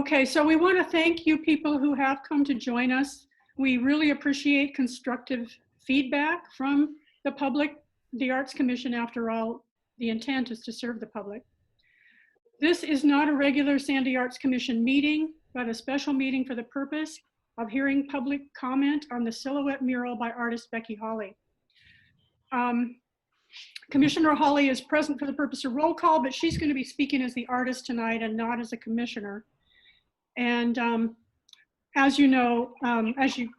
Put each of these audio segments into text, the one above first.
Okay, so we want to thank you people who have come to join us. We really appreciate constructive feedback from the public. The Arts Commission, after all, the intent is to serve the public. This is not a regular Sandy Arts Commission meeting, but a special meeting for the purpose of hearing public comment on the silhouette mural by artist Becky Hawley. Commissioner Hawley is present for the purpose of roll call, but she's going to be speaking as the artist tonight and not as a commissioner. And as you know, as you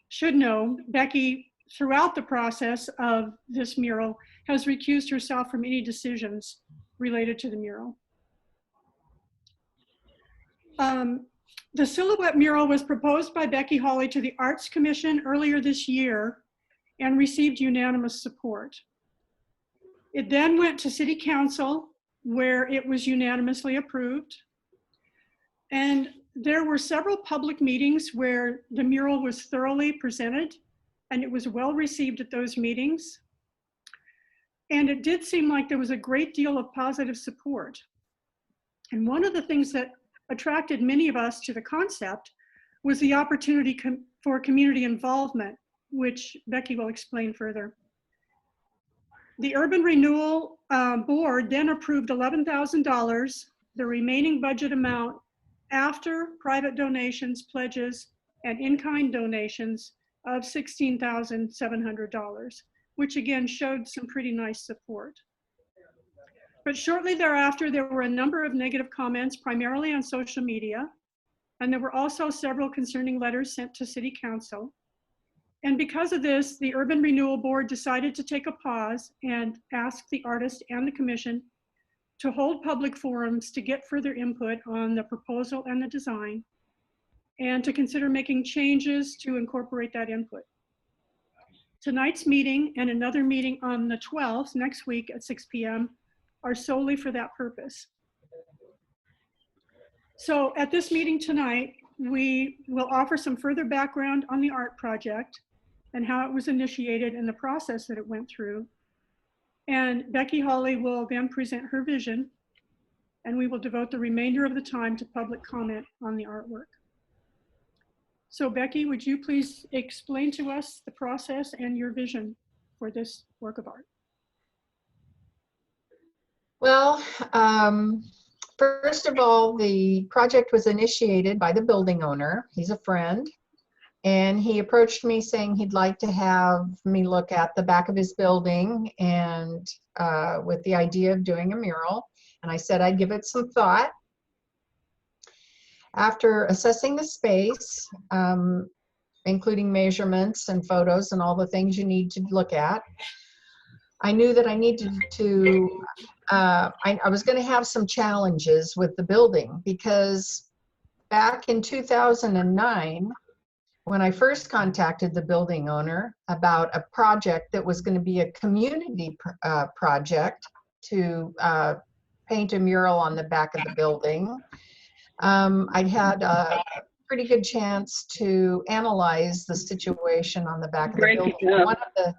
should know, Becky, throughout the process of this mural, has recused herself from any decisions related to the mural. The silhouette mural was proposed by Becky Hawley to the Arts Commission earlier this year and received unanimous support. It then went to City Council, where it was unanimously approved. And there were several public meetings where the mural was thoroughly presented, and it was well received at those meetings. And it did seem like there was a great deal of positive support. And one of the things that attracted many of us to the concept was the opportunity for community involvement, which Becky will explain further. The Urban Renewal Board then approved $11,000, the remaining budget amount after private donations, pledges, and in-kind donations of $16,700, which again showed some pretty nice support. But shortly thereafter, there were a number of negative comments, primarily on social media, and there were also several concerning letters sent to City Council. And because of this, the Urban Renewal Board decided to take a pause and ask the artist and the commission to hold public forums to get further input on the proposal and the design, and to consider making changes to incorporate that input. Tonight's meeting and another meeting on the 12th, next week at 6 p.m., are solely for that purpose. So at this meeting tonight, we will offer some further background on the art project and how it was initiated and the process that it went through. And Becky Hawley will then present her vision, and we will devote the remainder of the time to public comment on the artwork. So Becky, would you please explain to us the process and your vision for this work of art? Well, first of all, the project was initiated by the building owner. He's a friend, and he approached me saying he'd like to have me look at the back of his building and with the idea of doing a mural. And I said I'd give it some thought. After assessing the space, including measurements and photos and all the things you need to look at, I knew that I needed to, I was going to have some challenges with the building, because back in 2009, when I first contacted the building owner about a project that was going to be a community project to paint a mural on the back of the building, I'd had a pretty good chance to analyze the situation on the back of the building. One of the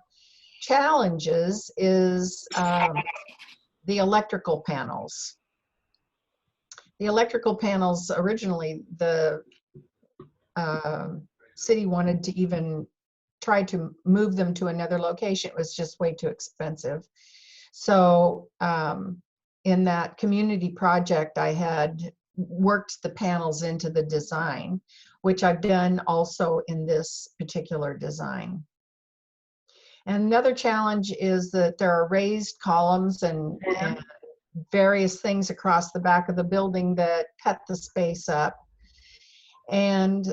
challenges is the electrical panels. The electrical panels, originally the city wanted to even try to move them to another location. It was just way too expensive. So in that community project, I had worked the panels into the design, which I've done also in this particular design. And another challenge is that there are raised columns and various things across the back of the building that cut the space up. And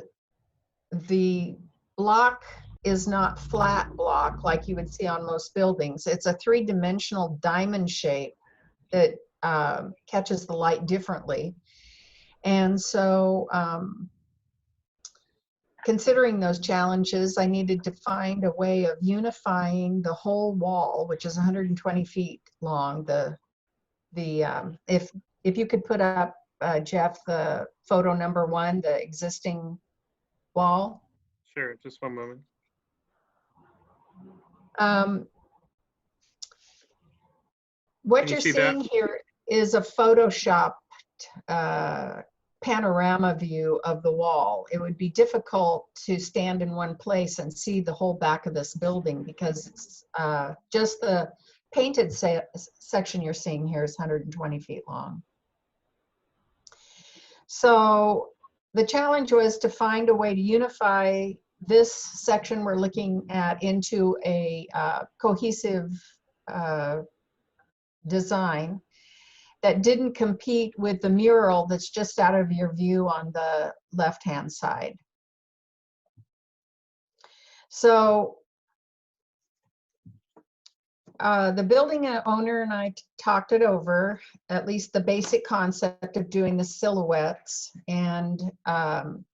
the block is not flat block like you would see on most buildings. It's a three-dimensional diamond shape that catches the light differently. And so considering those challenges, I needed to find a way of unifying the whole wall, which is 120 feet long. If you could put up, Jeff, the photo number 1, the existing wall. Sure, just one moment. What you're seeing here is a Photoshopped panorama view of the wall. It would be difficult to stand in one place and see the whole back of this building because it's just the painted section you're seeing here is 120 feet long. So the challenge was to find a way to unify this section we're looking at into a cohesive design that didn't compete with the mural that's just out of your view on the left-hand side. So the building owner and I talked it over, at least the basic concept of doing the silhouettes. And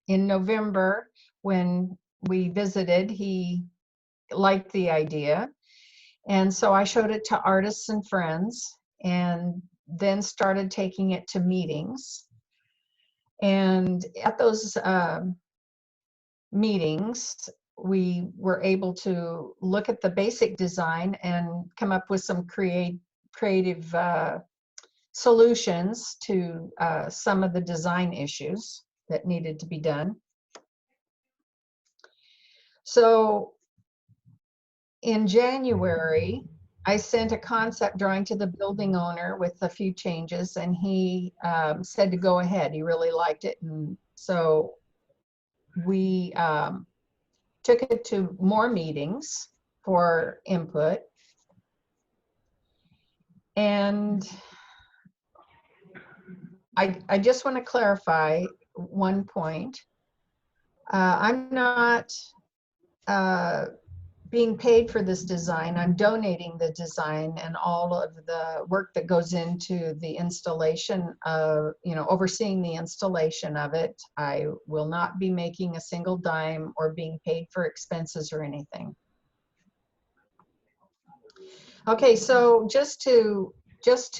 in November, when we visited, he liked the idea. And so I showed it to artists and friends and then started taking it to meetings. And at those meetings, we were able to look at the basic design and come up with some creative solutions to some of the design issues that needed to be done. So in January, I sent a concept drawing to the building owner with a few changes, and he said to go ahead. He really liked it. And so we took it to more meetings for input. And I just want to clarify one point. I'm not being paid for this design. I'm donating the design and all of the work that goes into the installation of, overseeing the installation of it. I will not be making a single dime or being paid for expenses or anything. Okay, so just to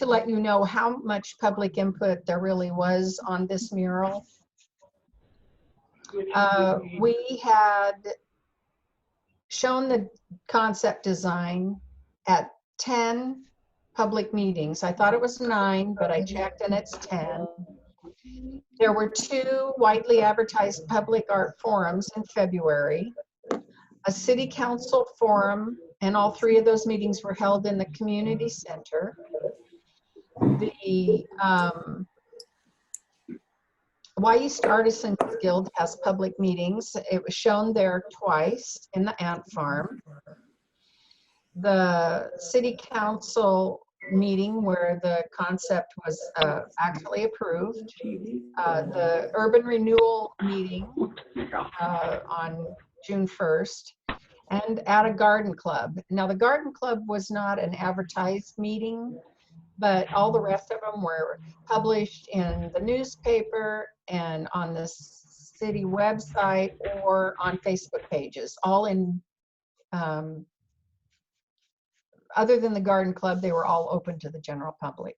let you know how much public input there really was on this mural. We had shown the concept design at 10 public meetings. I thought it was 9, but I checked and it's 10. There were 2 widely advertised public art forums in February, a city council forum, and all 3 of those meetings were held in the community center. The East Artisans Guild has public meetings. It was shown there twice in the ant farm. The city council meeting where the concept was actually approved. The urban renewal meeting on June 1st. And at a garden club. Now the garden club was not an advertised meeting, but all the rest of them were published in the newspaper and on the city website or on Facebook pages, all in, other than the garden club, they were all open to the general public.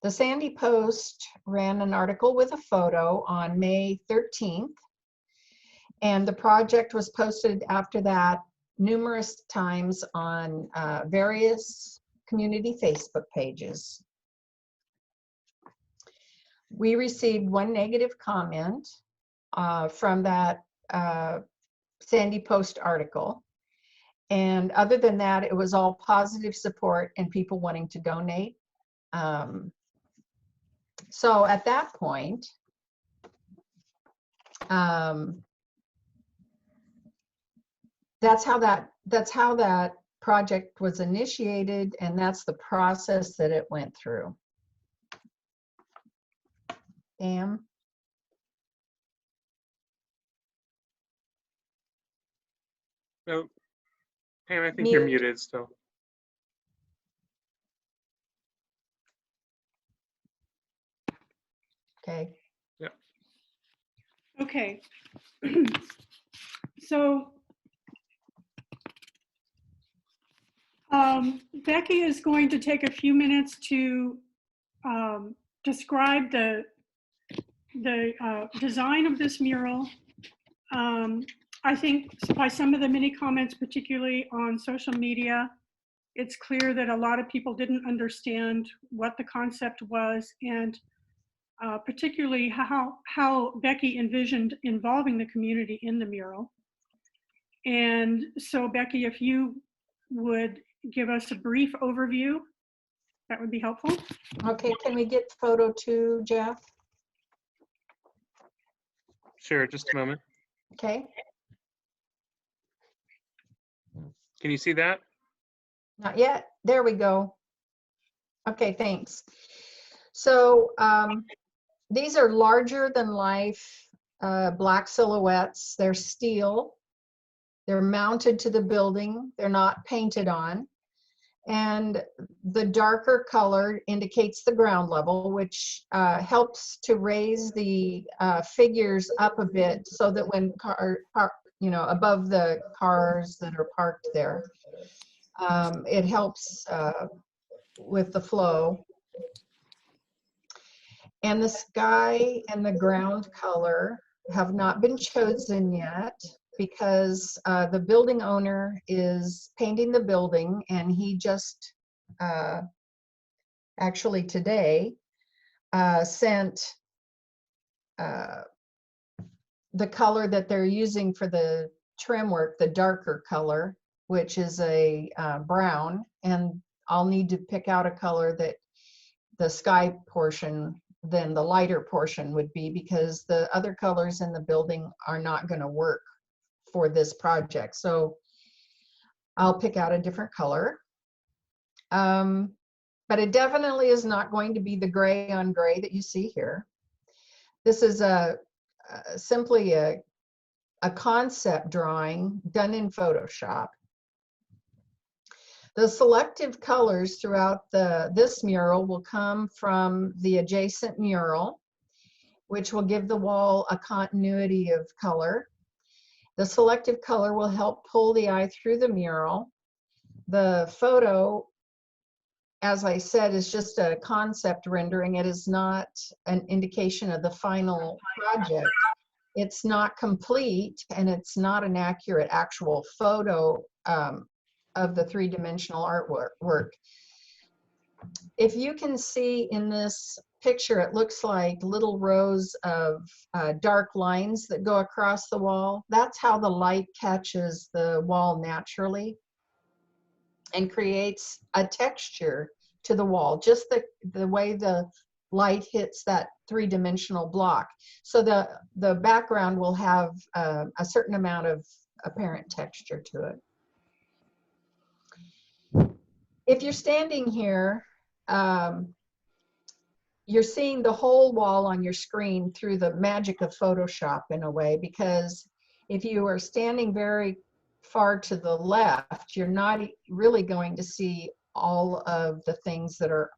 The Sandy Post ran an article with a photo on May 13th, and the project was posted after that numerous times on various community Facebook pages. We received 1 negative comment from that Sandy Post article. And other than that, it was all positive support and people wanting to donate. So at that point, that's how that project was initiated, and that's the process that it went through. Pam? No, Pam, I think you're muted still. Okay. Yeah. Okay. So Becky is going to take a few minutes to describe the design of this mural. I think by some of the many comments, particularly on social media, it's clear that a lot of people didn't understand what the concept was. And particularly how Becky envisioned involving the community in the mural. And so Becky, if you would give us a brief overview, that would be helpful. Okay, can we get photo 2, Jeff? Sure, just a moment. Okay, Can you see that? not yet. There we go. Okay, thanks. So these are larger than life black silhouettes. They're steel. They're mounted to the building. They're not painted on. And the darker color indicates the ground level, which helps to raise the figures up a bit so that when above the cars that are parked there, it helps with the flow. And the sky and the ground color have not been chosen yet because the building owner is painting the building, and he just actually today sent the color that they're using for the trim work, the darker color, which is a brown, and I'll need to pick out a color that the sky portion than the lighter portion would be, because the other colors in the building are not going to work for this project. So I'll pick out a different color. But it definitely is not going to be the gray on gray that you see here. This is simply a concept drawing done in Photoshop. The selective colors throughout this mural will come from the adjacent mural, which will give the wall a continuity of color. The selective color will help pull the eye through the mural. The photo, as I said, is just a concept rendering. It is not an indication of the final project. It's not complete, and it's not an accurate actual photo of the three-dimensional artwork. If you can see in this picture, it looks like little rows of dark lines that go across the wall. That's how the light catches the wall naturally and creates a texture to the wall, just the way the light hits that three-dimensional block. So the background will have a certain amount of apparent texture to it. If you're standing here, you're seeing the whole wall on your screen through the magic of Photoshop in a way, because if you are standing very far to the left, you're not really going to see all of the things that are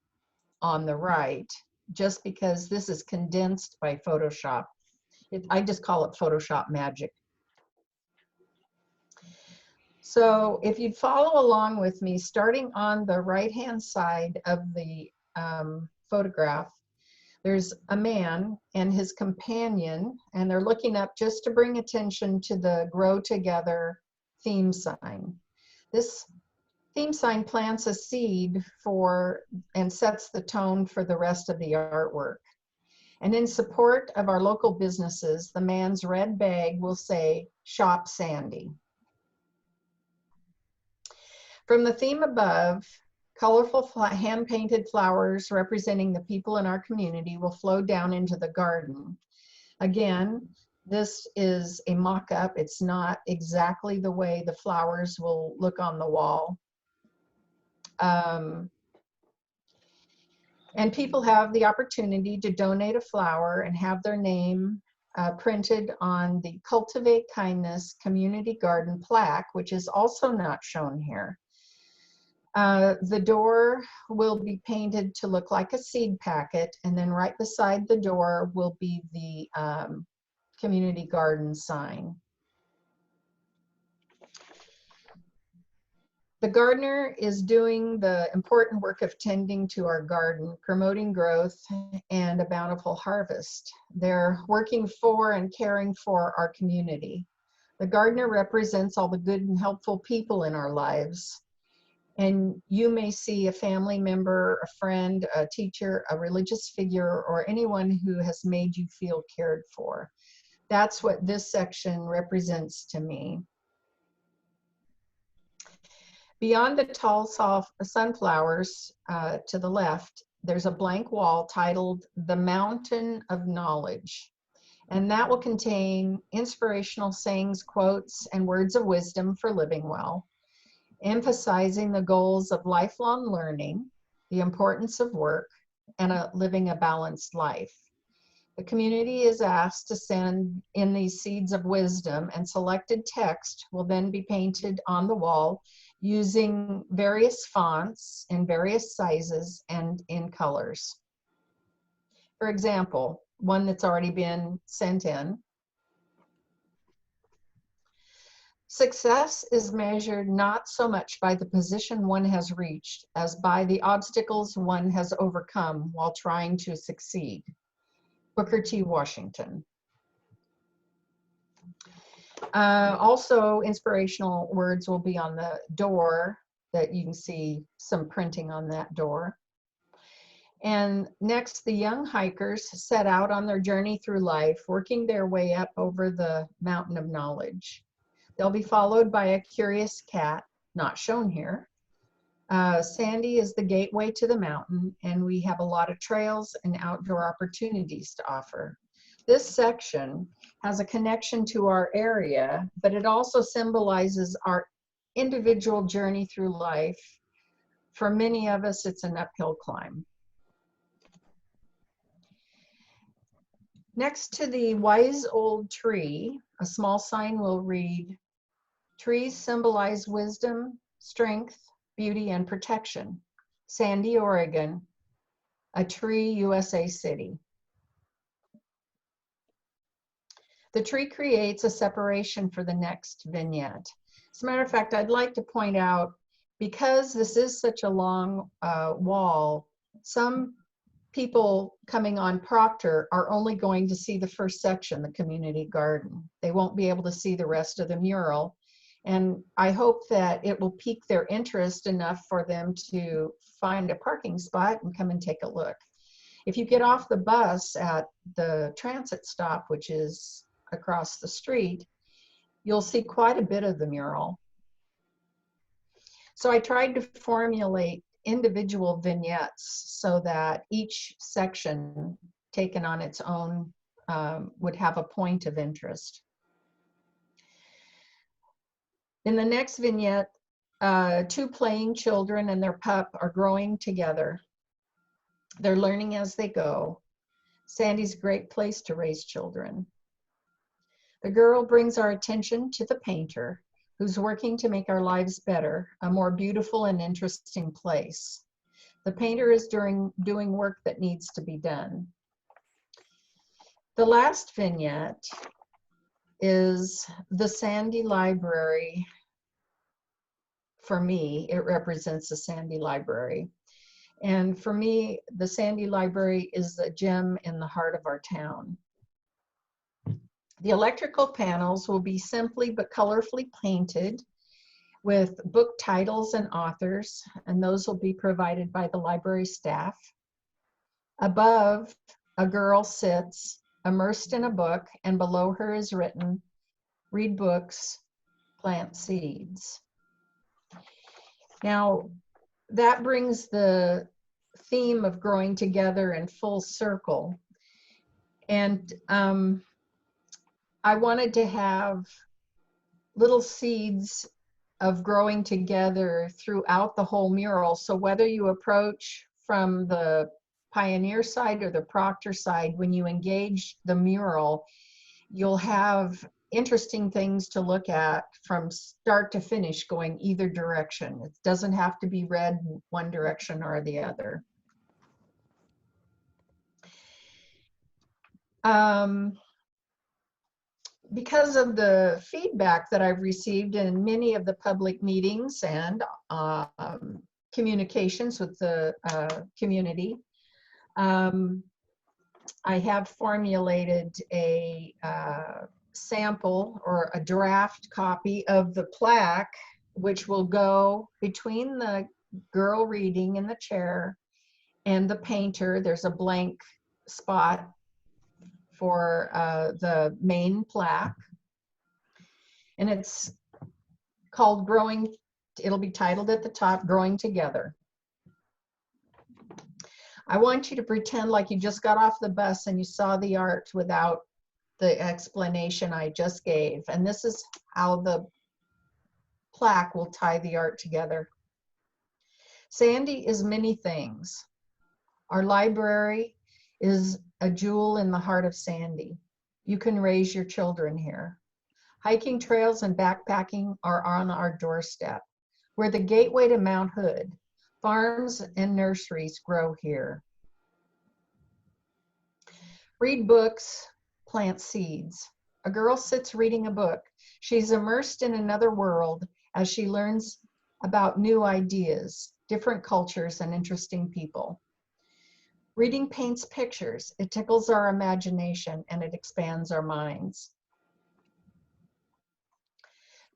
on the right, just because this is condensed by Photoshop. I just call it Photoshop magic. So if you'd follow along with me, starting on the right-hand side of the photograph, there's a man and his companion, and they're looking up just to bring attention to the Grow Together theme sign. This theme sign plants a seed and sets the tone for the rest of the artwork. And in support of our local businesses, the man's red bag will say, "Shop Sandy." From the theme above, colorful hand-painted flowers representing the people in our community will flow down into the garden. Again, this is a mock-up. It's not exactly the way the flowers will look on the wall. And people have the opportunity to donate a flower and have their name printed on the Cultivate Kindness Community Garden plaque, which is also not shown here. The door will be painted to look like a seed packet, and then right beside the door will be the community garden sign. The gardener is doing the important work of tending to our garden, promoting growth and a bountiful harvest. They're working for and caring for our community. The gardener represents all the good and helpful people in our lives. And you may see a family member, a friend, a teacher, a religious figure, or anyone who has made you feel cared for. That's what this section represents to me. Beyond the tall sunflowers to the left, there's a blank wall titled The Mountain of Knowledge. And that will contain inspirational sayings, quotes, and words of wisdom for living well, emphasizing the goals of lifelong learning, the importance of work, and living a balanced life. The community is asked to send in these seeds of wisdom, and selected text will then be painted on the wall using various fonts in various sizes and in colors. For example, one that's already been sent in. Success is measured not so much by the position one has reached as by the obstacles one has overcome while trying to succeed. Booker T. Washington. Also, inspirational words will be on the door, that you can see some printing on that door. And next, the young hikers set out on their journey through life, working their way up over the mountain of knowledge. They'll be followed by a curious cat, not shown here. Sandy is the gateway to the mountain, and we have a lot of trails and outdoor opportunities to offer. This section has a connection to our area, but it also symbolizes our individual journey through life. For many of us, it's an uphill climb. Next to the wise old tree, a small sign will read, "Trees symbolize wisdom, strength, beauty, and protection. Sandy, Oregon, a tree, USA City." The tree creates a separation for the next vignette. As a matter of fact, I'd like to point out, because this is such a long wall, some people coming on Proctor are only going to see the first section, the community garden. They won't be able to see the rest of the mural. And I hope that it will pique their interest enough for them to find a parking spot and come and take a look. If you get off the bus at the transit stop, which is across the street, you'll see quite a bit of the mural. So I tried to formulate individual vignettes so that each section taken on its own would have a point of interest. In the next vignette, two playing children and their pup are growing together. They're learning as they go. Sandy's a great place to raise children. The girl brings our attention to the painter, who's working to make our lives better, a more beautiful and interesting place. The painter is doing work that needs to be done. The last vignette is the Sandy Library. For me, it represents the Sandy Library. And for me, the Sandy Library is a gem in the heart of our town. The electrical panels will be simply but colorfully painted with book titles and authors, and those will be provided by the library staff. Above, a girl sits immersed in a book, and below her is written, "Read books, plant seeds." Now, that brings the theme of growing together in full circle. And I wanted to have little seeds of growing together throughout the whole mural. So whether you approach from the Pioneer side or the Proctor side, when you engage the mural, you'll have interesting things to look at from start to finish going either direction. It doesn't have to be read one direction or the other. Because of the feedback that I've received in many of the public meetings and communications with the community, I have formulated a sample or a draft copy of the plaque which will go between the girl reading in the chair and the painter. There's a blank spot for the main plaque. And it's called Growing, it'll be titled at the top, Growing Together. I want you to pretend like you just got off the bus and you saw the art without the explanation I just gave. And this is how the plaque will tie the art together. Sandy is many things. Our library is a jewel in the heart of Sandy. You can raise your children here. Hiking trails and backpacking are on our doorstep. We're the gateway to Mount Hood. Farms and nurseries grow here. Read books, plant seeds. A girl sits reading a book. She's immersed in another world as she learns about new ideas, different cultures, and interesting people. Reading paints pictures. It tickles our imagination and it expands our minds.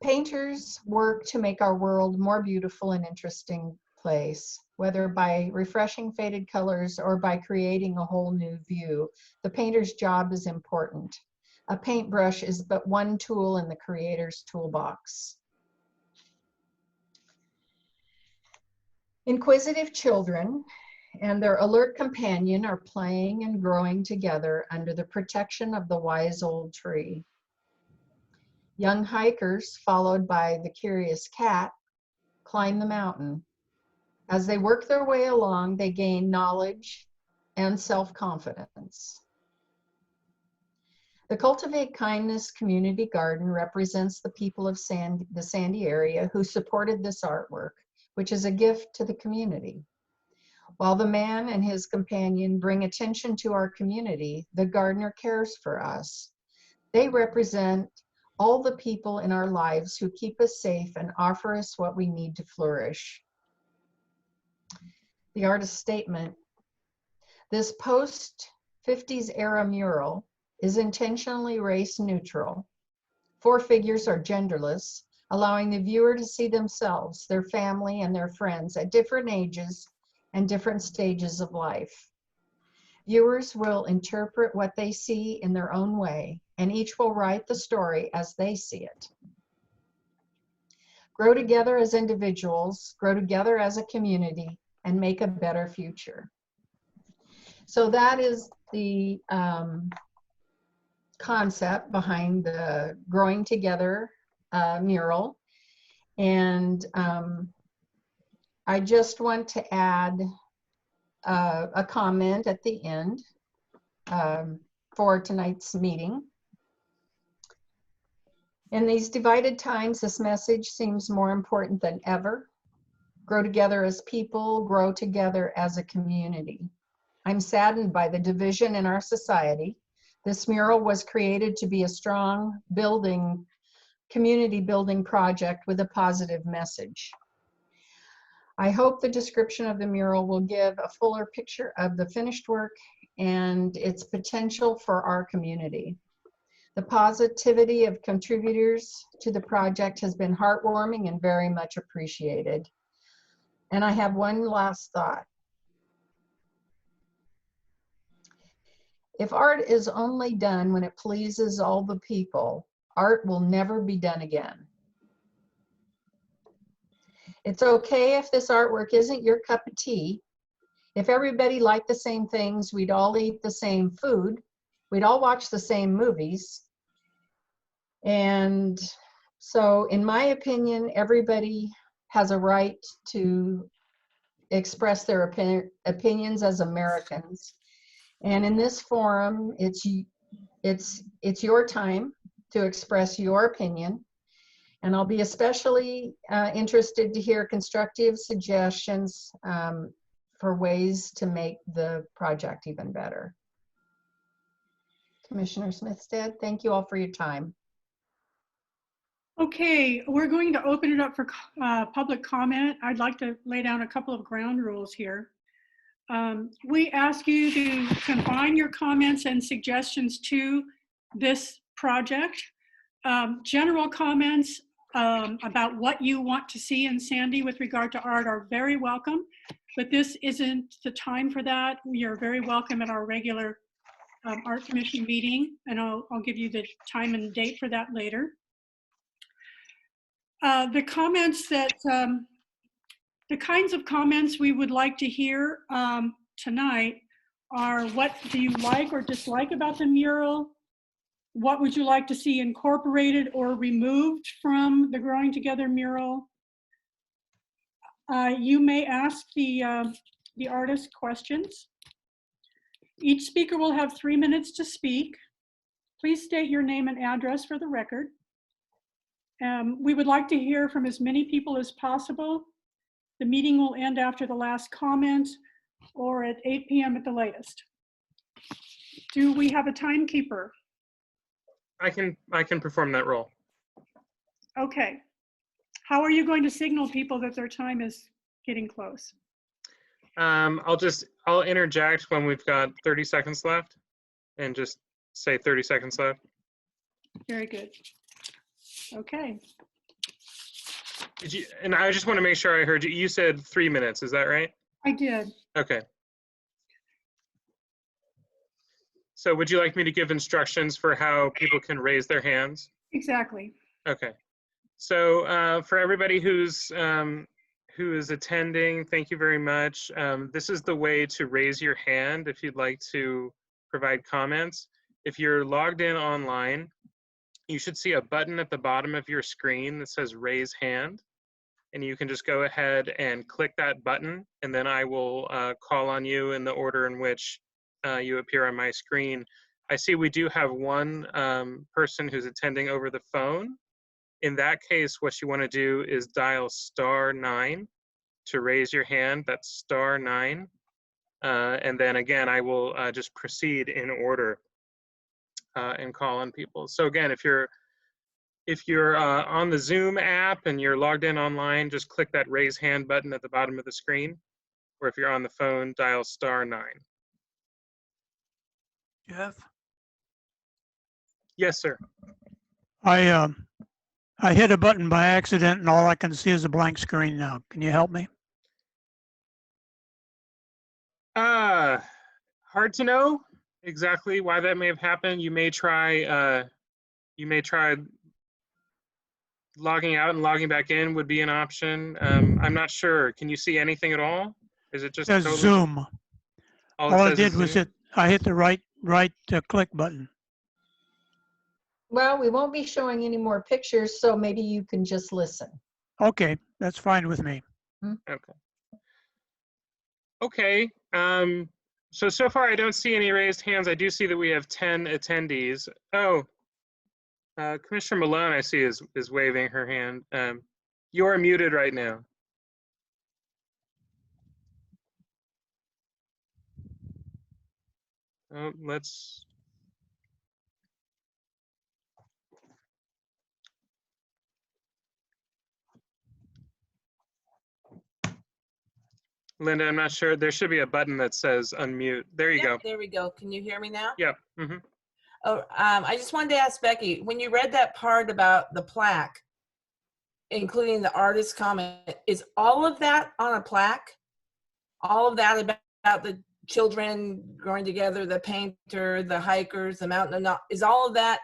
Painters work to make our world more beautiful and interesting place, whether by refreshing faded colors or by creating a whole new view. The painter's job is important. A paintbrush is but one tool in the creator's toolbox. Inquisitive children and their alert companion are playing and growing together under the protection of the wise old tree. Young hikers, followed by the curious cat, climb the mountain. As they work their way along, they gain knowledge and self-confidence. The Cultivate Kindness Community Garden represents the people of the Sandy area who supported this artwork, which is a gift to the community. While the man and his companion bring attention to our community, the gardener cares for us. They represent all the people in our lives who keep us safe and offer us what we need to flourish. The artist's statement: this post-50s era mural is intentionally race neutral. 4 figures are genderless, allowing the viewer to see themselves, their family, and their friends at different ages and different stages of life. Viewers will interpret what they see in their own way, and each will write the story as they see it. Grow together as individuals, grow together as a community, and make a better future. So that is the concept behind the Growing Together mural. And I just want to add a comment at the end for tonight's meeting. In these divided times, this message seems more important than ever. Grow together as people, grow together as a community. I'm saddened by the division in our society. This mural was created to be a strong community building project with a positive message. I hope the description of the mural will give a fuller picture of the finished work and its potential for our community. The positivity of contributors to the project has been heartwarming and very much appreciated. And I have one last thought. If art is only done when it pleases all the people, art will never be done again. It's okay if this artwork isn't your cup of tea. If everybody liked the same things, we'd all eat the same food, we'd all watch the same movies. And so, in my opinion, everybody has a right to express their opinions as Americans. And in this forum, it's your time to express your opinion. And I'll be especially interested to hear constructive suggestions for ways to make the project even better. Commissioner Smithstead, thank you all for your time. Okay, we're going to open it up for public comment. I'd like to lay down a couple of ground rules here. We ask you to confine your comments and suggestions to this project. General comments about what you want to see in Sandy with regard to art are very welcome, but this isn't the time for that. You're very welcome at our regular Art Commission meeting, and I'll give you the time and date for that later. The comments that, the kinds of comments we would like to hear tonight are, what do you like or dislike about the mural? What would you like to see incorporated or removed from the Growing Together mural? You may ask the artist questions. Each speaker will have 3 minutes to speak. Please state your name and address for the record. We would like to hear from as many people as possible. The meeting will end after the last comment or at 8 p.m. at the latest. Do we have a timekeeper? I can perform that role. Okay. How are you going to signal people that their time is getting close? I'll interject when we've got 30 seconds left and just say 30 seconds left. Very good. Okay. And I just want to make sure I heard you. You said 3 minutes, is that right? I did. Okay. So would you like me to give instructions for how people can raise their hands? Exactly. Okay. So for everybody who is attending, thank you very much. This is the way to raise your hand if you'd like to provide comments. If you're logged in online, you should see a button at the bottom of your screen that says raise hand. And you can just go ahead and click that button, and then I will call on you in the order in which you appear on my screen. I see we do have one person who's attending over the phone. In that case, what you want to do is dial *9 to raise your hand. That's *9. And then again, I will just proceed in order and call on people. So again, if you're on the Zoom app and you're logged in online, just click that raise hand button at the bottom of the screen. Or if you're on the phone, dial *9. Jeff, Yes, sir. I hit a button by accident and all I can see is a blank screen now. Can you help me? Hard to know exactly why that may have happened. You may try logging out and logging back in would be an option. I'm not sure. Can you see anything at all? Is it just It says totally Zoom. All All it I says did is was Zoom? I hit the right click button. Well, we won't be showing any more pictures, so maybe you can just listen. Okay, that's fine with me. Okay. Okay. So far I don't see any raised hands. I do see that we have 10 attendees. Oh, Commissioner Malone, I see is waving her hand. You're muted right now. Oh, let's. Linda, I'm not sure. There should be a button that says unmute. There you go. There we go. Can you hear me now? Yeah. Mm-hmm. Oh, I just wanted to ask Becky, when you read that part about the plaque, including the artist's comment, is all of that on a plaque? All of that about the children growing together, the painter, the hikers, the mountain, is all of that,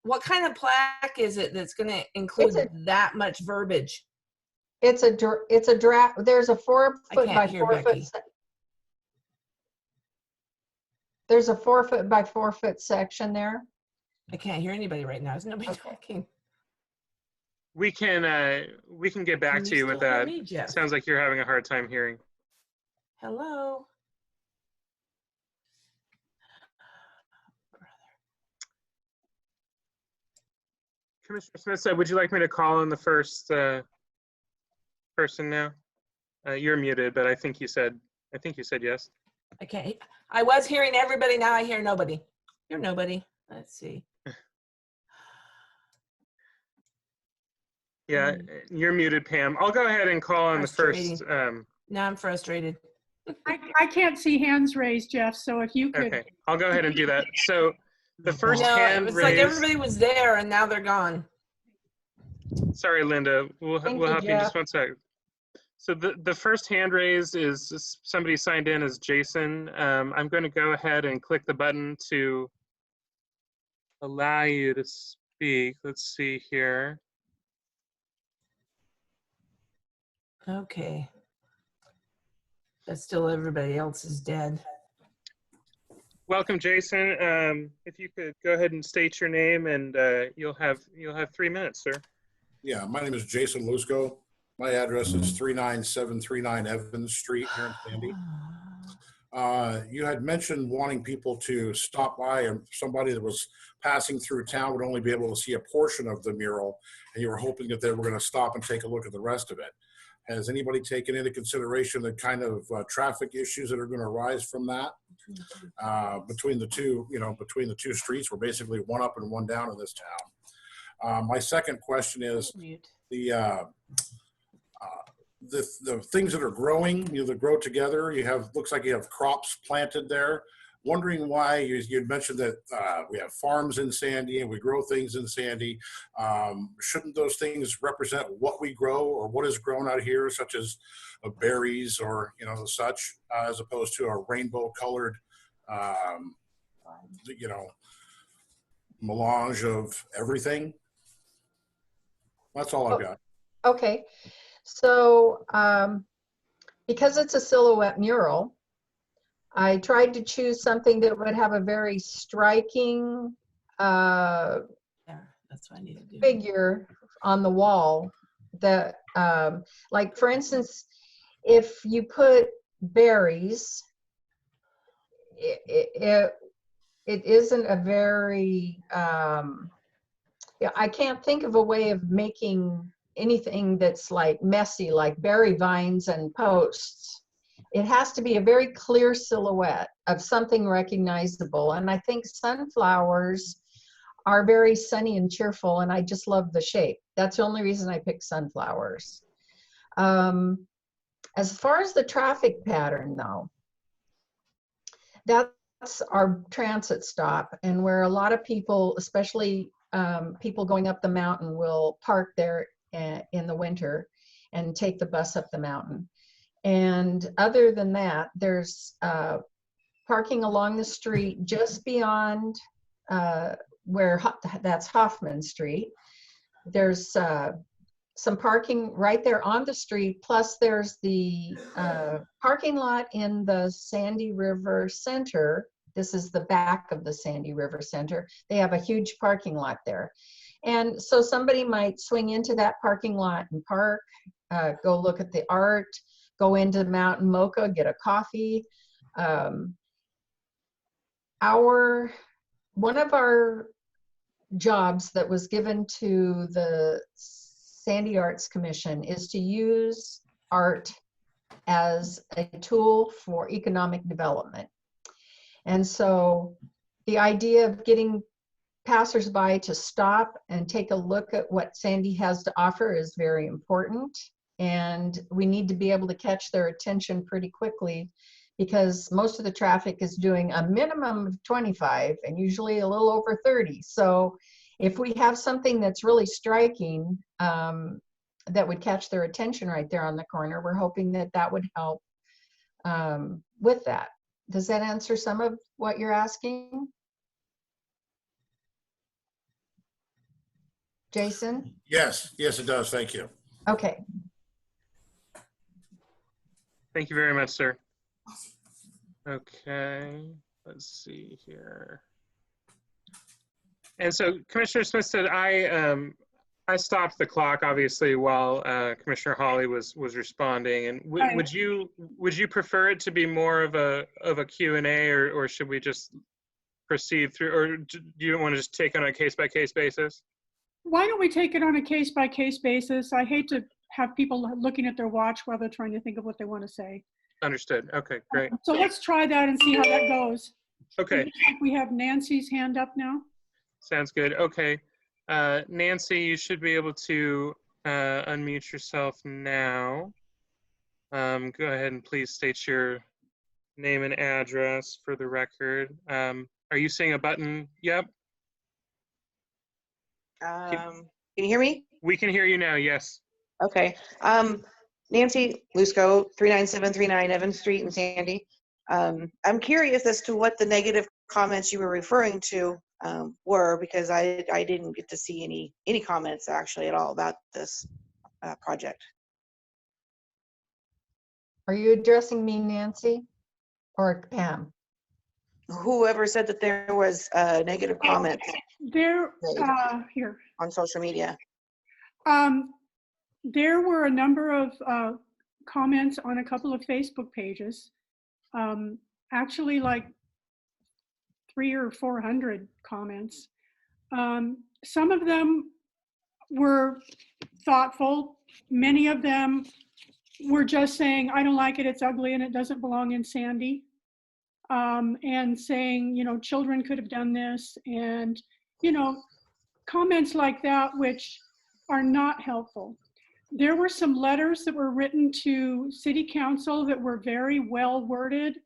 what kind of plaque is it that's going to include that much verbiage? It's a draft. There's a 4 foot by 4 foot. There's a 4 foot by 4 foot section there. I can't hear anybody right now. Is nobody talking? We can get back to you with that. Me, Jeff? Sounds like you're having a hard time hearing. Hello. Commissioner Smith said, would you like me to call on the first person now? You're muted, but I think you said yes. Okay. I was hearing everybody. Now I hear nobody. You're nobody. Let's see. Yeah, you're muted, Pam. I'll go ahead and call on the first. Now I'm frustrated. I can't see hands raised, Jeff, so if you could. Okay, I'll go ahead and do that. So the first No, hand it was raised. like everybody was there and now they're gone. Sorry, Linda. Thank We'll you, help you in just Jeff. 1 sec. So the first hand raise is somebody signed in as Jason. I'm going to go ahead and click the button to allow you to speak. Let's see here. Okay. But still everybody else is dead. Welcome, Jason. If you could go ahead and state your name, and you'll have 3 minutes, sir. Yeah, my name is Jason Lusko. My address is 39739 Evans Street here in Sandy. You had mentioned wanting people to stop by, and somebody that was passing through town would only be able to see a portion of the mural, and you were hoping that they were going to stop and take a look at the rest of it. Has anybody taken into consideration the kind of traffic issues that are going to arise from that between the two, between the two streets? We're basically one up and one down in this town. My second question is the things that are growing, that grow together. Looks like you have crops planted there. Wondering why you'd mentioned that we have farms in Sandy and we grow things in Sandy. Shouldn't those things represent what we grow or what is grown out here, such as berries or such, as opposed to a rainbow-colored, melange of everything? That's all I've got. Okay, so because it's a silhouette mural, I tried to choose something that would have a very striking Yeah, that's what I need to do. figure on the wall. That, like for instance, if you put berries, it isn't a very, yeah, I can't think of a way of making anything that's like messy, like berry vines and posts. It has to be a very clear silhouette of something recognizable. And I think sunflowers are very sunny and cheerful, and I just love the shape. That's the only reason I picked sunflowers. As far as the traffic pattern, though, that's our transit stop, and where a lot of people, especially people going up the mountain, will park there in the winter and take the bus up the mountain. And other than that, there's parking along the street just beyond where that's Hoffman Street. There's some parking right there on the street, plus there's the parking lot in the Sandy River Center. This is the back of the Sandy River Center. They have a huge parking lot there. And so somebody might swing into that parking lot and park, go look at the art, go into Mountain Mocha, get a coffee. One of our jobs that was given to the Sandy Arts Commission is to use art as a tool for economic development. And so the idea of getting passersby to stop and take a look at what Sandy has to offer is very important. And we need to be able to catch their attention pretty quickly, because most of the traffic is doing a minimum of 25 and usually a little over 30. So if we have something that's really striking that would catch their attention right there on the corner, we're hoping that that would help with that. Does that answer some of what you're asking? Jason? Yes, it does. Thank you. Okay. Thank you very much, sir. Okay, let's see here. And so Commissioner Smith said I stopped the clock, obviously, while Commissioner Hawley was responding. And would you prefer it to be more of a Q&A, or should we just proceed through, or do you want to just take on a case-by-case basis? Why don't we take it on a case-by-case basis? I hate to have people looking at their watch while they're trying to think of what they want to say. Understood. Okay, great. So let's try that and see how that goes. Okay. We have Nancy's hand up now. Sounds good. Okay. Nancy, you should be able to unmute yourself now. Go ahead and please state your name and address for the record. Are you seeing a button? Yep. Can you hear me? We can hear you now, yes. Okay. Nancy Lusco, 39739 Evans Street in Sandy. I'm curious as to what the negative comments you were referring to were, because I didn't get to see any comments actually at all about this project. Are you addressing me, Nancy, or Pam? Whoever said that there was negative comments There, made here. on social media. There were a number of comments on a couple of Facebook pages. Actually, like 300 or 400 comments. Some of them were thoughtful. Many of them were just saying, I don't like it, it's ugly, and it doesn't belong in Sandy. And saying, you know, children could have done this, and, you know, comments like that, which are not helpful. There were some letters that were written to City Council that were very well worded,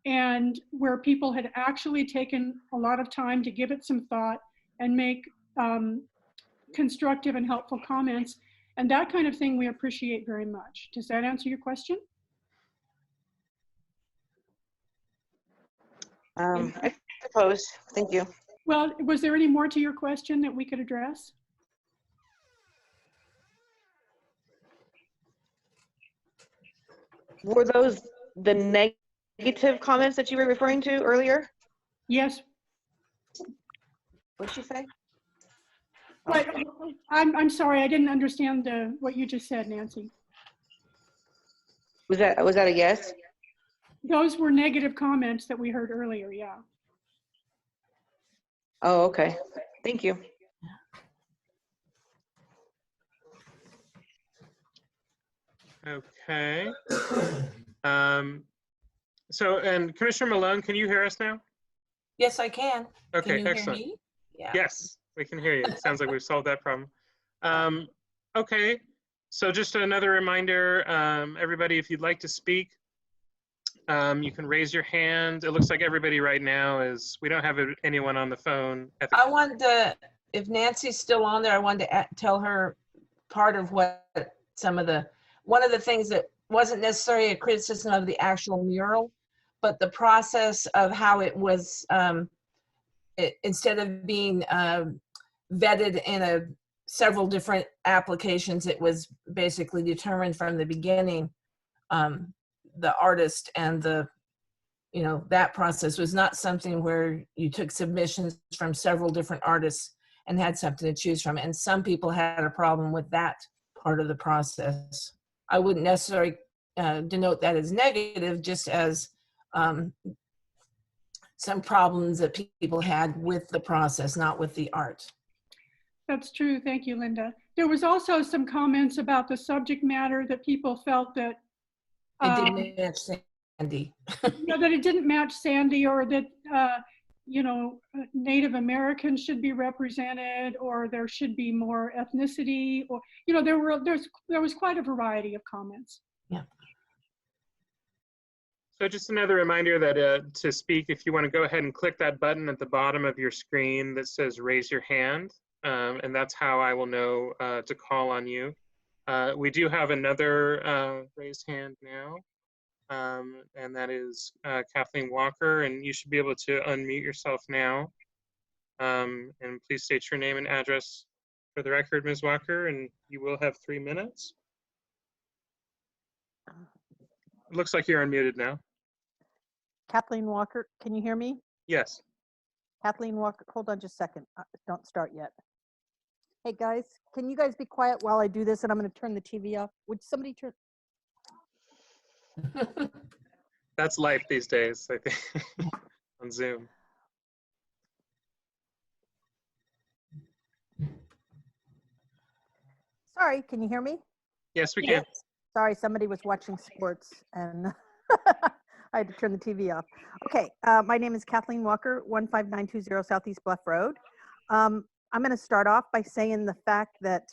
and where people had actually taken a lot of time to give it some thought and make constructive and helpful comments. And that kind of thing we appreciate very much. Does that answer your question? I suppose. Thank you. Well, was there any more to your question that we could address? Were those the negative comments that you were referring to earlier? Yes. What'd you say? But I'm sorry, I didn't understand what you just said, Nancy. Was that a yes? Those were negative comments that we heard earlier, yeah. Oh, okay. Thank you. Okay. So, and Commissioner Malone, can you hear us now? Yes, I can. Okay, Can you excellent. hear me? Yeah. Yes, we can hear you. It sounds like we've solved that problem. Okay, so just another reminder, everybody, if you'd like to speak, you can raise your hand. It looks like everybody right now is, we don't have anyone on the phone. I wanted to, if Nancy's still on there, I wanted to tell her part of what one of the things that wasn't necessarily a criticism of the actual mural, but the process of how it was, instead of being vetted in several different applications, it was basically determined from the beginning, the artist and that process was not something where you took submissions from several different artists and had something to choose from. And some people had a problem with that part of the process. I wouldn't necessarily denote that as negative, just as some problems that people had with the process, not with the art. That's true. Thank you, Linda. There was also some comments about the subject matter that people felt that It didn't match Sandy. that it didn't match Sandy, or that Native Americans should be represented, or there should be more ethnicity, or there was quite a variety of comments. Yeah. So just another reminder that to speak, if you want to go ahead and click that button at the bottom of your screen that says raise your hand, and that's how I will know to call on you. We do have another raised hand now, and that is Kathleen Walker, and you should be able to unmute yourself now. And please state your name and address for the record, Ms. Walker, and you will have 3 minutes. It looks like you're unmuted now. Kathleen Walker, can you hear me? Yes. Kathleen Walker, hold on just a second. Don't start yet. Hey guys, can you guys be quiet while I do this, and I'm going to turn the TV off? Would somebody turn? That's life these days, I think, on Zoom. Sorry, can you hear me? Yes, we can. Sorry, somebody was watching sports and I had to turn the TV off. Okay, my name is Kathleen Walker, 15920 Southeast Bluff Road. I'm going to start off by saying the fact that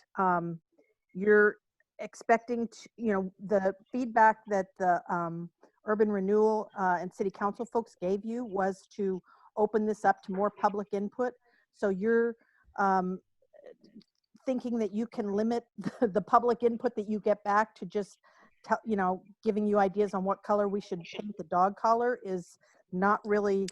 you're expecting the feedback that the urban renewal and city council folks gave you was to open this up to more public input. So you're thinking that you can limit the public input that you get back to just, you know, giving you ideas on what color we should paint the dog collar is not really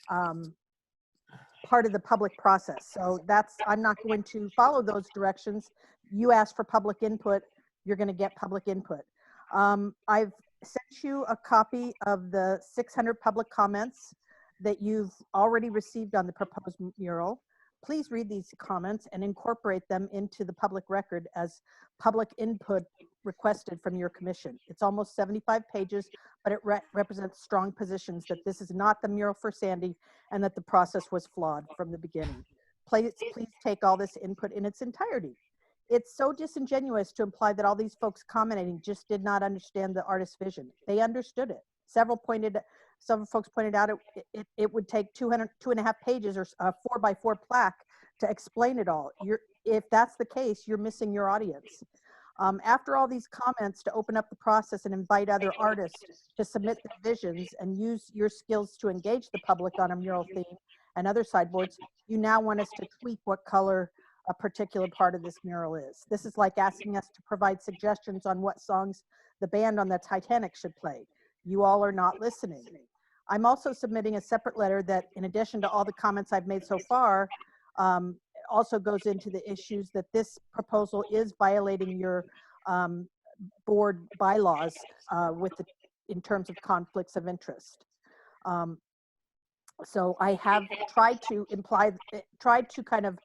part of the public process. So I'm not going to follow those directions. You ask for public input, you're going to get public input. I've sent you a copy of the 600 public comments that you've already received on the proposed mural. Please read these comments and incorporate them into the public record as public input requested from your commission. It's almost 75 pages, but it represents strong positions that this is not the mural for Sandy and that the process was flawed from the beginning. Please take all this input in its entirety. It's so disingenuous to imply that all these folks commenting just did not understand the artist's vision. They understood it. Several folks pointed out it would take 2.5 pages or a 4x4 plaque to explain it all. If that's the case, you're missing your audience. After all these comments, to open up the process and invite other artists to submit their visions and use your skills to engage the public on a mural theme and other sideboards, you now want us to tweak what color a particular part of this mural is. This is like asking us to provide suggestions on what songs the band on the Titanic should play. You all are not listening. I'm also submitting a separate letter that, in addition to all the comments I've made so far, also goes into the issues that this proposal is violating your board bylaws in terms of conflicts of interest. So I have tried to kind of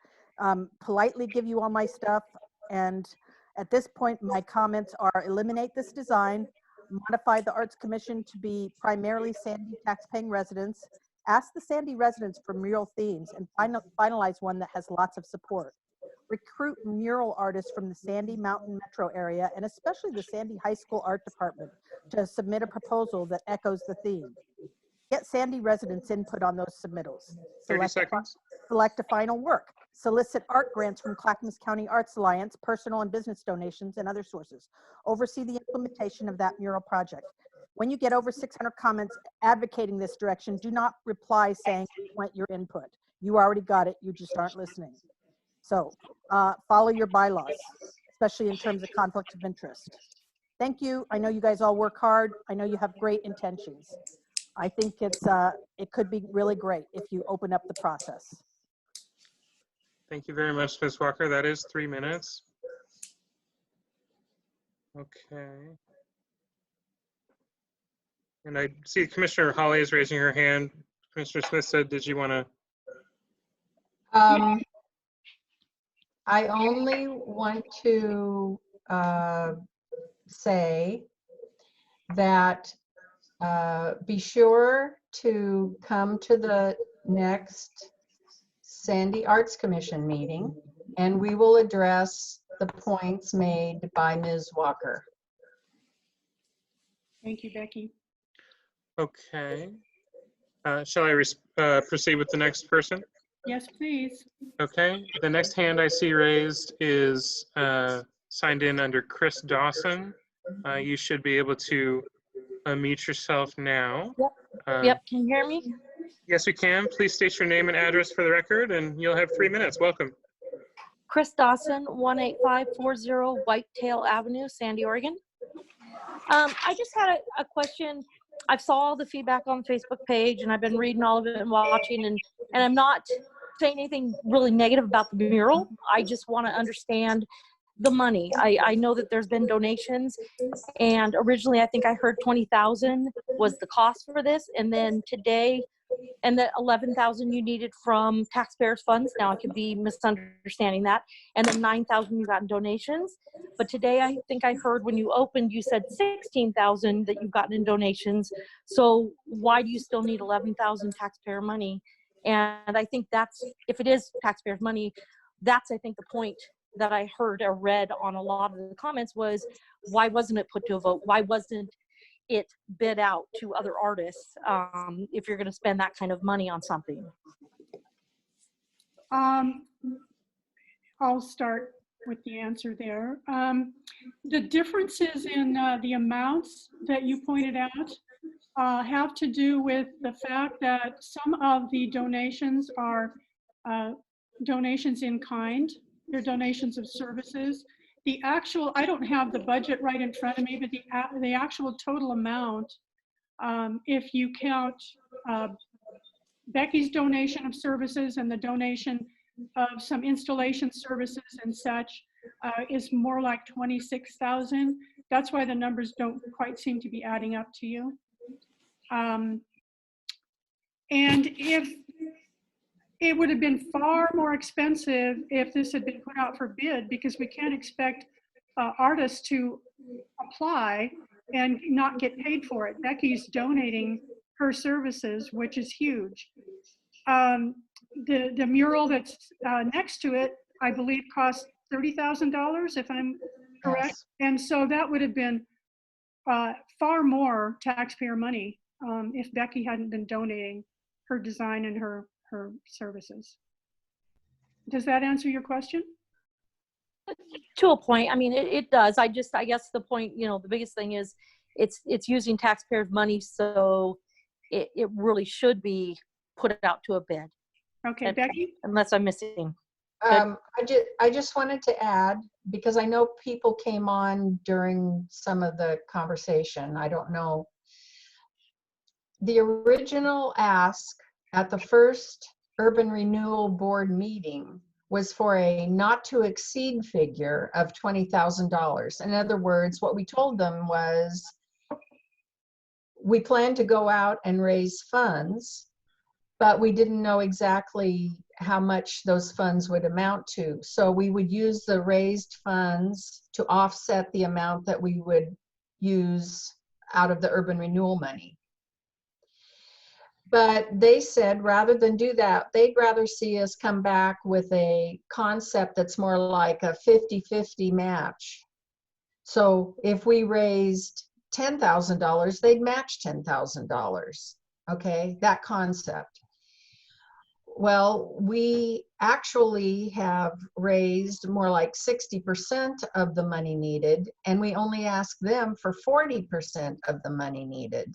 politely give you all my stuff, and at this point my comments are: eliminate this design, modify the Arts Commission to be primarily Sandy taxpaying residents, ask the Sandy residents for mural themes, and finalize one that has lots of support. Recruit mural artists from the Sandy Mountain metro area, and especially the Sandy High School Art Department, to submit a proposal that echoes the theme. Get Sandy residents' input on those submittals. 30 seconds. Select a final work. Solicit art grants from Clackamas County Arts Alliance, personal and business donations, and other sources. Oversee the implementation of that mural project. When you get over 600 comments advocating this direction, do not reply saying you want your input. You already got it, you just aren't listening. So follow your bylaws, especially in terms of conflict of interest. Thank you. I know you guys all work hard. I know you have great intentions. I think it could be really great if you open up the process. Thank you very much, Ms. Walker. That is 3 minutes. Okay. And I see Commissioner Hawley is raising her hand. Commissioner Smith said, did you want to? I only want to say that be sure to come to the next Sandy Arts Commission meeting, and we will address the points made by Ms. Walker. Thank you, Becky. Okay. Shall I proceed with the next person? Yes, please. Okay. The next hand I see raised is signed in under Chris Dawson. You should be able to unmute yourself now. Yep. Yep. Can you hear me? Yes, we can. Please state your name and address for the record, and you'll have 3 minutes. Welcome. Chris Dawson, 18540 Whitetail Avenue, Sandy, Oregon. I just had a question. I saw all the feedback on the Facebook page, and I've been reading all of it and watching, and I'm not saying anything really negative about the mural. I just want to understand the money. I know that there's been donations, and originally I think I heard 20,000 was the cost for this, and then today, and the 11,000 you needed from taxpayers' funds. Now I could be misunderstanding that, and then 9,000 you got in donations. But today I think I heard when you opened, you said 16,000 that you've gotten in donations. So why do you still need 11,000 taxpayer money? And I think that's, if it is taxpayers' money, that's I think the point that I heard or read on a lot of the comments was, why wasn't it put to a vote? Why wasn't it bid out to other artists if you're going to spend that kind of money on something? I'll start with the answer there. The differences in the amounts that you pointed out have to do with the fact that some of the donations are donations in kind, your donations of services. The actual, I don't have the budget right in front of me, but the actual total amount, if you count Becky's donation of services and the donation of some installation services and such, is more like 26,000. That's why the numbers don't quite seem to be adding up to you. And if it would have been far more expensive if this had been put out for bid, because we can't expect artists to apply and not get paid for it. Becky's donating her services, which is huge. The mural that's next to it, I believe, cost $30,000, if I'm correct. Yes. And so that would have been far more taxpayer money if Becky hadn't been donating her design and her services. Does that answer your question? To a point. I mean, it does. I guess the point, the biggest thing is it's using taxpayers' money, so it really should be put out to a bid. Okay, Becky? Unless I'm missing. I just wanted to add, because I know people came on during some of the conversation. I don't know. The original ask at the first Urban Renewal Board meeting was for a not to exceed figure of $20,000. In other words, what we told them was we planned to go out and raise funds, but we didn't know exactly how much those funds would amount to. So we would use the raised funds to offset the amount that we would use out of the urban renewal money. But they said rather than do that, they'd rather see us come back with a concept that's more like a 50-50 match. So if we raised $10,000, they'd match $10,000. Okay, that concept. Well, we actually have raised more like 60% of the money needed, and we only ask them for 40% of the money needed,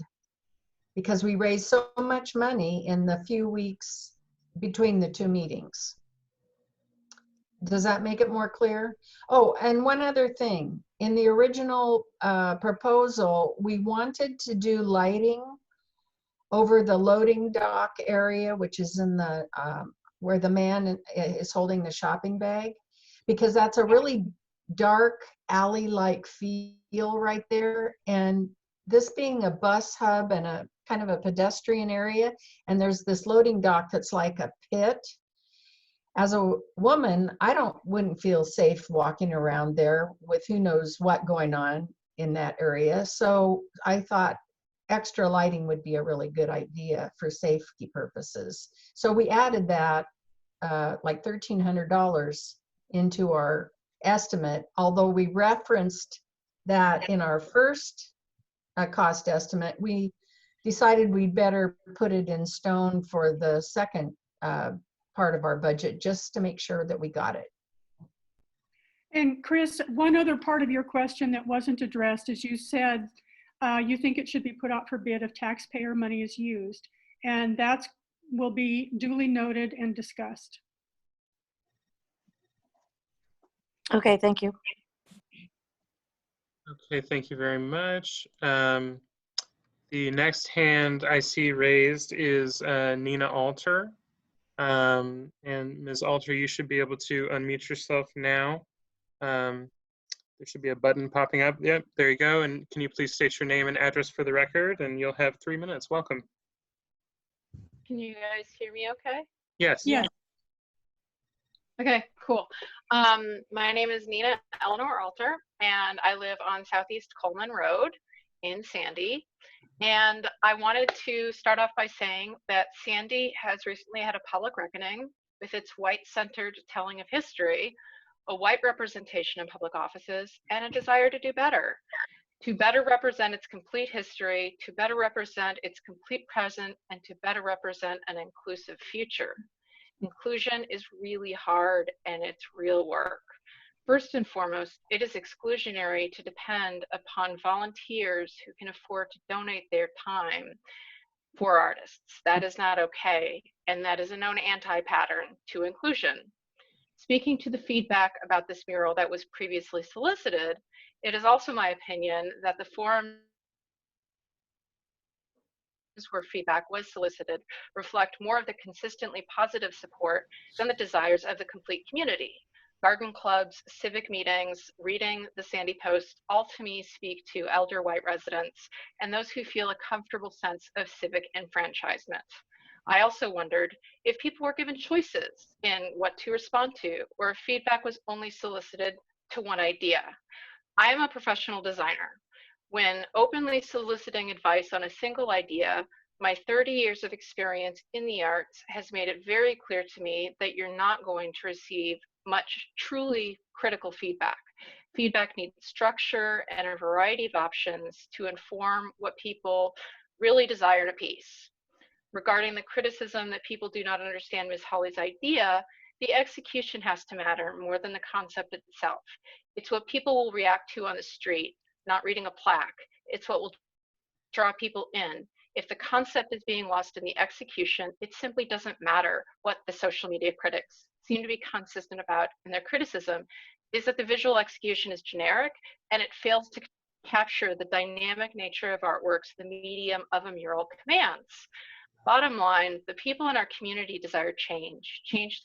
because we raised so much money in the few weeks between the two meetings. Does that make it more clear? Oh, and one other thing. In the original proposal, we wanted to do lighting over the loading dock area, which is in the where the man is holding the shopping bag, because that's a really dark alley-like feel right there. And this being a bus hub and a kind of a pedestrian area, and there's this loading dock that's like a pit. As a woman, I wouldn't feel safe walking around there with who knows what going on in that area. So I thought extra lighting would be a really good idea for safety purposes. So we added that like $1,300 into our estimate, although we referenced that in our first cost estimate. We decided we'd better put it in stone for the second part of our budget, just to make sure that we got it. And Chris, one other part of your question that wasn't addressed is you said you think it should be put out for bid if taxpayer money is used, and that will be duly noted and discussed. Okay, thank you. Okay, thank you very much. The next hand I see raised is Nina Alter. And Ms. Alter, you should be able to unmute yourself now. There should be a button popping up. Yep, there you go. And can you please state your name and address for the record? And you'll have 3 minutes. Welcome. Can you guys hear me okay? Yes. Yes. Okay, cool. My name is Nina Eleanor Alter, and I live on Southeast Coleman Road in Sandy. And I wanted to start off by saying that Sandy has recently had a public reckoning with its white-centered telling of history, a white representation in public offices, and a desire to do better. To better represent its complete history, to better represent its complete present, and to better represent an inclusive future. Inclusion is really hard, and it's real work. First and foremost, it is exclusionary to depend upon volunteers who can afford to donate their time for artists. That is not okay, and that is a known anti-pattern to inclusion. Speaking to the feedback about this mural that was previously solicited, it is also my opinion that the forums where feedback was solicited reflect more of the consistently positive support than the desires of the complete community. Garden clubs, civic meetings, reading the Sandy Post, all to me speak to elder white residents and those who feel a comfortable sense of civic enfranchisement. I also wondered if people were given choices in what to respond to, or if feedback was only solicited to one idea. I am a professional designer. When openly soliciting advice on a single idea, my 30 years of experience in the arts has made it very clear to me that you're not going to receive much truly critical feedback. Feedback needs structure and a variety of options to inform what people really desire in a piece. Regarding the criticism that people do not understand Ms. Hawley's idea, the execution has to matter more than the concept itself. It's what people will react to on the street, not reading a plaque. It's what will draw people in. If the concept is being lost in the execution, it simply doesn't matter what the social media critics seem to be consistent about in their criticism, is that the visual execution is generic and it fails to capture the dynamic nature of artworks the medium of a mural commands. Bottom line, the people in our community desire change, change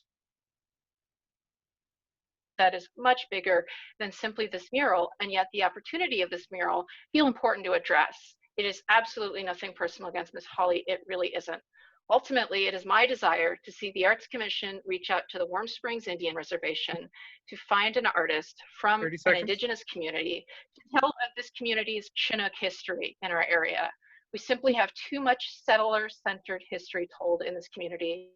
that is much bigger than simply this mural, and yet the opportunity of this mural feel important to address. It is absolutely nothing personal against Ms. Hawley, it really isn't. Ultimately, it is my desire to see the Arts Commission reach out to the Warm Springs Indian Reservation to find an artist from an indigenous community to tell of this community's Chinook history in our area. We simply have too much settler-centered history told in this community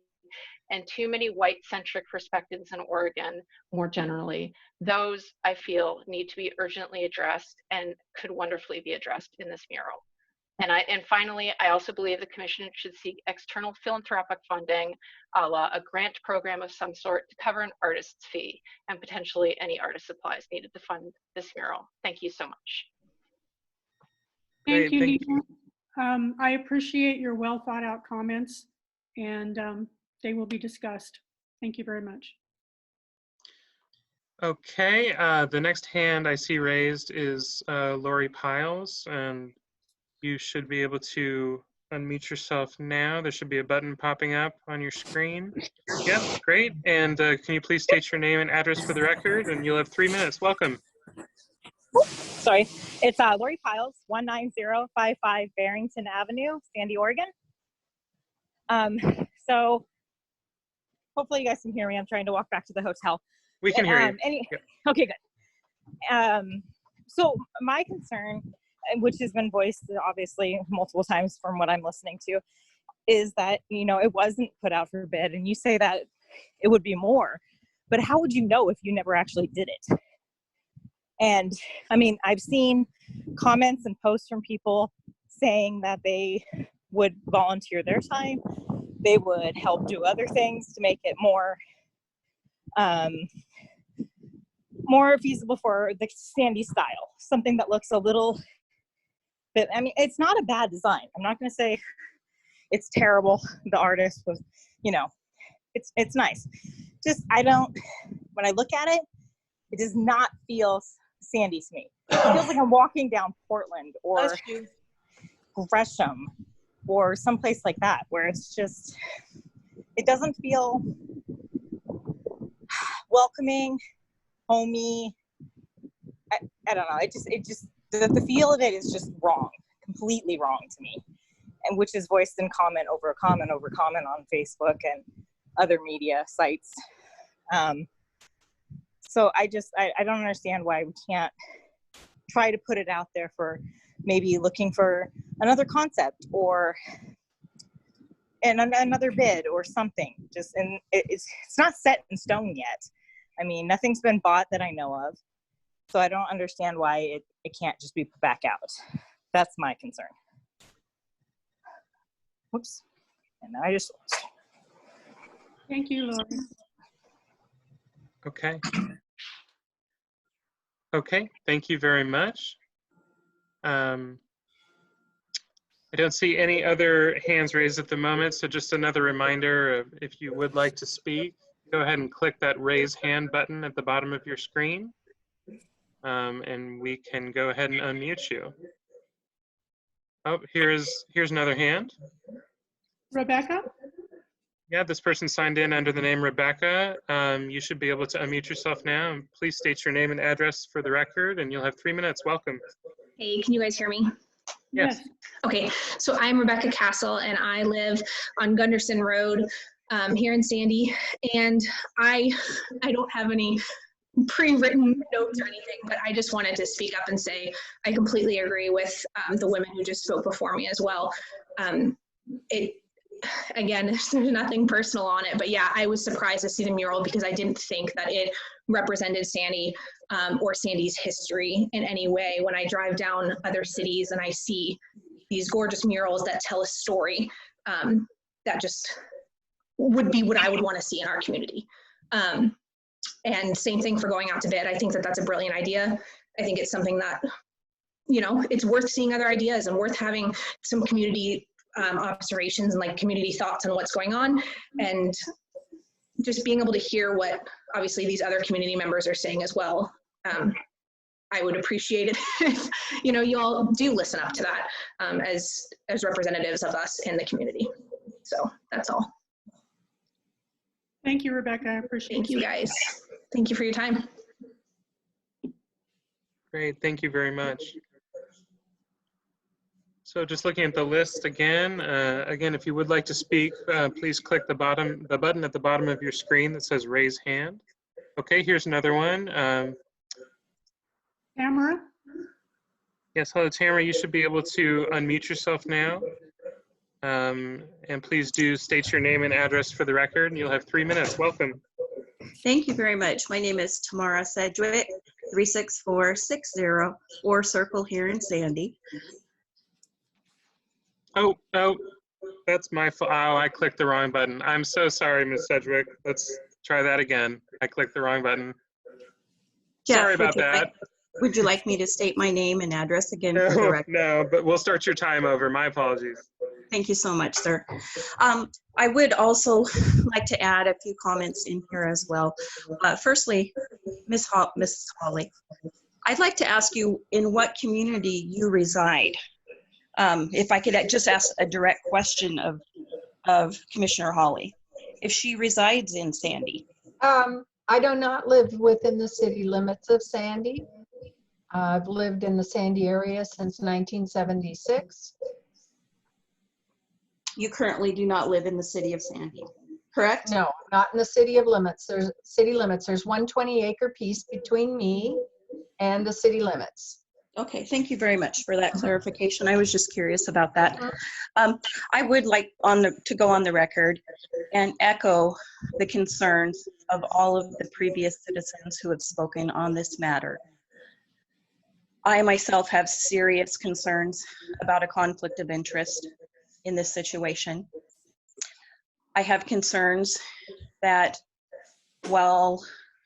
and too many white-centric perspectives in Oregon more generally. Those, I feel, need to be urgently addressed and could wonderfully be addressed in this mural. And finally, I also believe the Commission should seek external philanthropic funding, a la a grant program of some sort to cover an artist's fee and potentially any artist supplies needed to fund this mural. Thank you so much. Thank you, Nina. I appreciate your well thought out comments, and they will be discussed. Thank you very much. Okay, the next hand I see raised is Lori Piles, and you should be able to unmute yourself now. There should be a button popping up on your screen. Yep, great. And can you please state your name and address for the record? And you'll have 3 minutes. Welcome. Sorry, it's Lori Piles, 19055 Barrington Avenue, Sandy, Oregon. So hopefully you guys can hear me. I'm trying to walk back to the hotel. We can hear you. Yep. Okay, good. So my concern, which has been voiced obviously multiple times from what I'm listening to, is that, you know, it wasn't put out for bid, and you say that it would be more, but how would you know if you never actually did it? And I mean, I've seen comments and posts from people saying that they would volunteer their time, they would help do other things to make it more more feasible for the Sandy style, something that looks a little bit, I mean, it's not a bad design. I'm not going to say it's terrible. The artist was, you know, it's nice. Just, when I look at it, it does not feel Sandy to me. It feels like I'm walking down Portland or Gresham or someplace like that, where it's just, it doesn't feel welcoming, homey. I don't know. It just the feel of it is just wrong, completely wrong to me, and which is voiced in comment over comment over comment on Facebook and other media sites. So I don't understand why we can't try to put it out there for maybe looking for another concept or another bid or something. Just, and it's not set in stone yet. I mean, nothing's been bought that I know of. So I don't understand why it can't just be put back out. That's my concern. Whoops. And I just lost. Thank you, Lori. Okay. Okay, thank you very much. I don't see any other hands raised at the moment, so just another reminder of if you would like to speak, go ahead and click that raise hand button at the bottom of your screen, and we can go ahead and unmute you. Oh, here's another hand. Rebecca? Yeah, this person signed in under the name Rebecca. You should be able to unmute yourself now. And please state your name and address for the record, and you'll have 3 minutes. Welcome. Hey, can you guys hear me? Yes. Okay, so I'm Rebecca Castle, and I live on Gunderson Road here in Sandy. And I don't have any pre-written notes or anything, but I just wanted to speak up and say I completely agree with the women who just spoke before me as well. Again, there's nothing personal on it, but yeah, I was surprised to see the mural because I didn't think that it represented Sandy or Sandy's history in any way. When I drive down other cities and I see these gorgeous murals that tell a story, that just would be what I would want to see in our community. And same thing for going out to bid. I think that that's a brilliant idea. I think it's something that, you know, it's worth seeing other ideas and worth having some community observations and like community thoughts on what's going on, and just being able to hear what obviously these other community members are saying as well. I would appreciate it if, you know, you all do listen up to that as representatives of us in the community. So that's all. Thank you, Rebecca. I appreciate it. Thank you guys. Thank you for your time. Great, thank you very much. So just looking at the list again, if you would like to speak, please click the button at the bottom of your screen that says raise hand. Okay, here's another one. Tamara? Yes, hello Tamara, you should be able to unmute yourself now. And please do state your name and address for the record, and you'll have 3 minutes. Welcome. Thank you very much. My name is Tamara Sedgwick, 36460 Or Circle here in Sandy. Oh, that's my fault. Oh, I clicked the wrong button. I'm so sorry, Ms. Sedgwick. Let's try that again. I clicked the wrong button. Jeff, Sorry about that. Would you like me to state my name and address again for the record? No, but we'll start your time over. My apologies. Thank you so much, sir. I would also like to add a few comments in here as well. Firstly, Ms. Hawley, I'd like to ask you in what community you reside. If I could just ask a direct question of Commissioner Hawley. If she resides in Sandy. I do not live within the city limits of Sandy. I've lived in the Sandy area since 1976. You currently do not live in the city of Sandy, correct? No, not in the city limits. There's 120-acre piece between me and the city limits. Okay, thank you very much for that clarification. I was just curious about that. I would like to go on the record and echo the concerns of all of the previous citizens who have spoken on this matter. I myself have serious concerns about a conflict of interest in this situation. I have concerns that while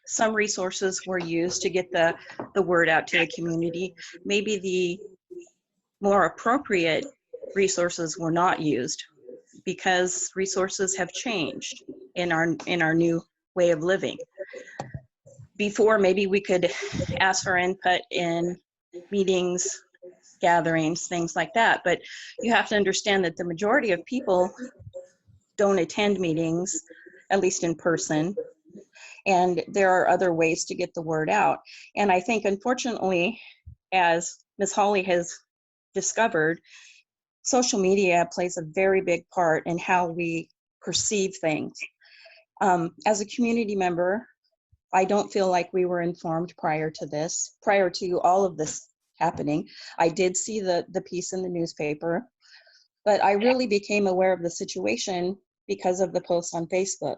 some resources were used to get the word out to the community, maybe the more appropriate resources were not used because resources have changed in our new way of living. Before, maybe we could ask for input in meetings, gatherings, things like that, but you have to understand that the majority of people don't attend meetings, at least in person, and there are other ways to get the word out. And I think, unfortunately, as Ms. Hawley has discovered, social media plays a very big part in how we perceive things. As a community member, I don't feel like we were informed prior to all of this happening. I did see the piece in the newspaper, but I really became aware of the situation because of the post on Facebook.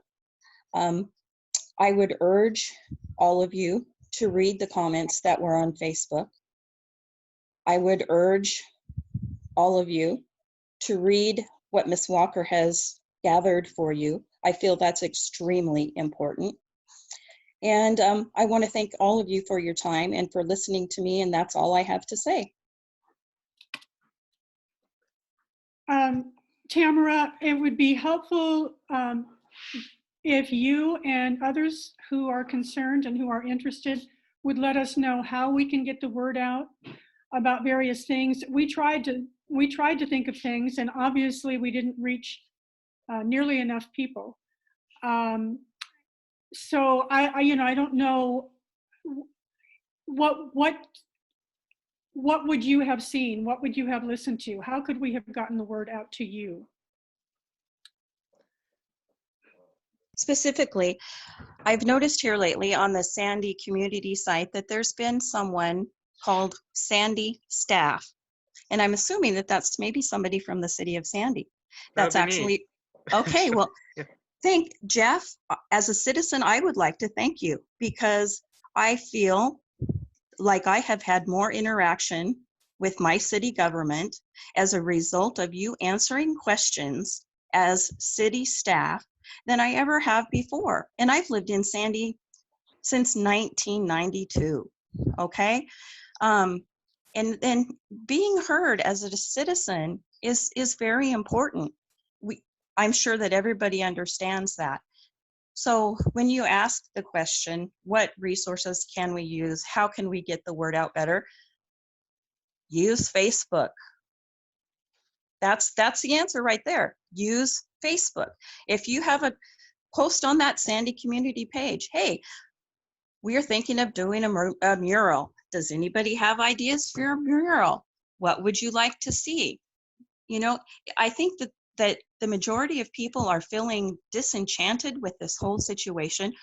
I would urge all of you to read the comments that were on Facebook. I would urge all of you to read what Ms. Walker has gathered for you. I feel that's extremely important. And I want to thank all of you for your time and for listening to me, and that's all I have to say. Tamara, it would be helpful if you and others who are concerned and who are interested would let us know how we can get the word out about various things. We tried to think of things, and obviously we didn't reach nearly enough people. So I don't know what would you have seen? What would you have listened to? How could we have gotten the word out to you? Specifically, I've noticed here lately on the Sandy community site that there's been someone called Sandy Staff. And I'm assuming that that's maybe somebody from the city of Sandy. That's That'd be actually, me. okay, well, Yeah. thank Jeff, as a citizen, I would like to thank you because I feel like I have had more interaction with my city government as a result of you answering questions as city staff than I ever have before. And I've lived in Sandy since 1992, okay? And then being heard as a citizen is very important. I'm sure that everybody understands that. So when you ask the question, what resources can we use? How can we get the word out better? Use Facebook. That's the answer right there. Use Facebook. If you have a post on that Sandy community page, hey, we are thinking of doing a mural. Does anybody have ideas for a mural? What would you like to see? You know, I think that the majority of people are feeling disenchanted with this whole situation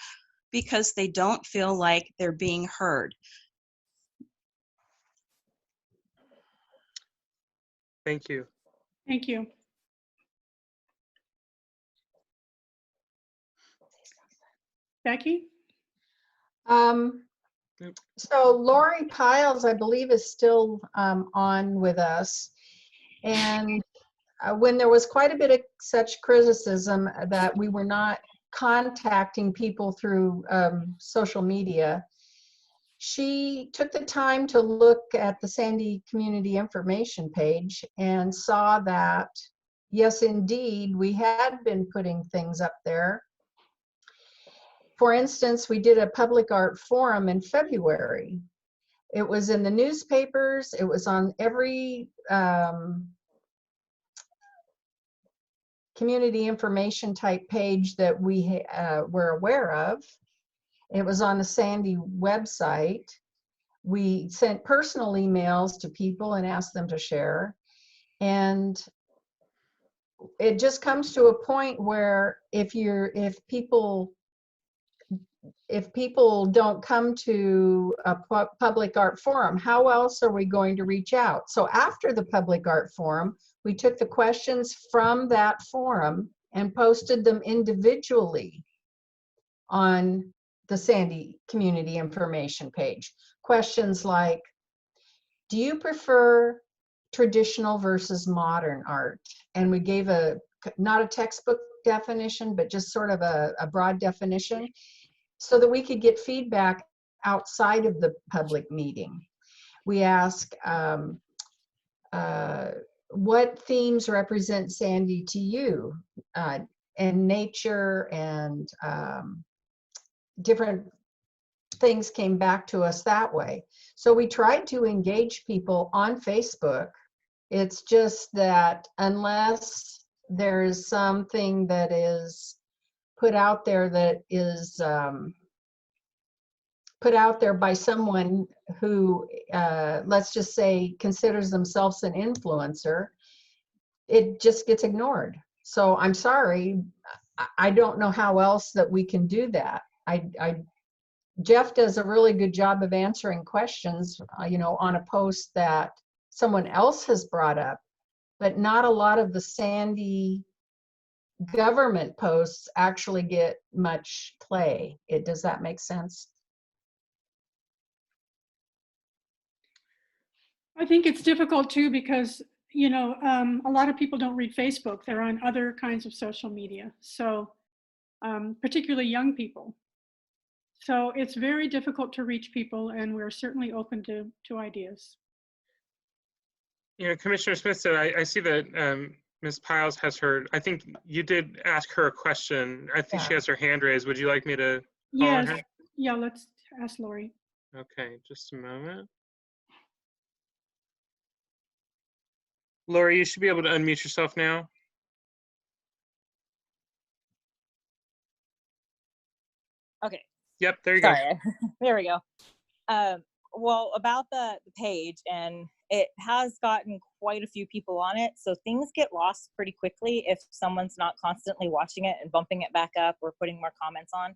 because they don't feel like they're being heard. Thank you. Thank you. Becky? So Lori Piles, I believe, is still on with us. And when there was quite a bit of such criticism that we were not contacting people through social media, she took the time to look at the Sandy Community Information page and saw that, yes, indeed, we had been putting things up there. For instance, we did a public art forum in February. It was in the newspapers. It was on every community information type page that we were aware of. It was on the Sandy website. We sent personal emails to people and asked them to share. And it just comes to a point where if people don't come to a public art forum, how else are we going to reach out? So after the public art forum, we took the questions from that forum and posted them individually on the Sandy Community Information page. Questions like, do you prefer traditional versus modern art? And we gave not a textbook definition, but just sort of a broad definition, so that we could get feedback outside of the public meeting. We ask, what themes represent Sandy to you? And nature and different things came back to us that way. So we tried to engage people on Facebook. It's just that unless there's something that is put out there that is put out there by someone who, let's just say, considers themselves an influencer, it just gets ignored. So I'm sorry, I don't know how else that we can do that. Jeff does a really good job of answering questions, on a post that someone else has brought up, but not a lot of the Sandy government posts actually get much play. Does that make sense? I think it's difficult too because, a lot of people don't read Facebook. They're on other kinds of social media. So particularly young people. So it's very difficult to reach people, and we're certainly open to ideas. Commissioner Smith said, I see that Ms. Piles has her, I think you did ask her a question. I think she has her hand raised. Would you like me to call on Yes, her? yeah, let's ask Lori. Okay, just a moment. Lori, you should be able to unmute yourself now. Okay. Yep, there you go. Sorry. There we go. Well, about the page, and it has gotten quite a few people on it, so things get lost pretty quickly if someone's not constantly watching it and bumping it back up or putting more comments on.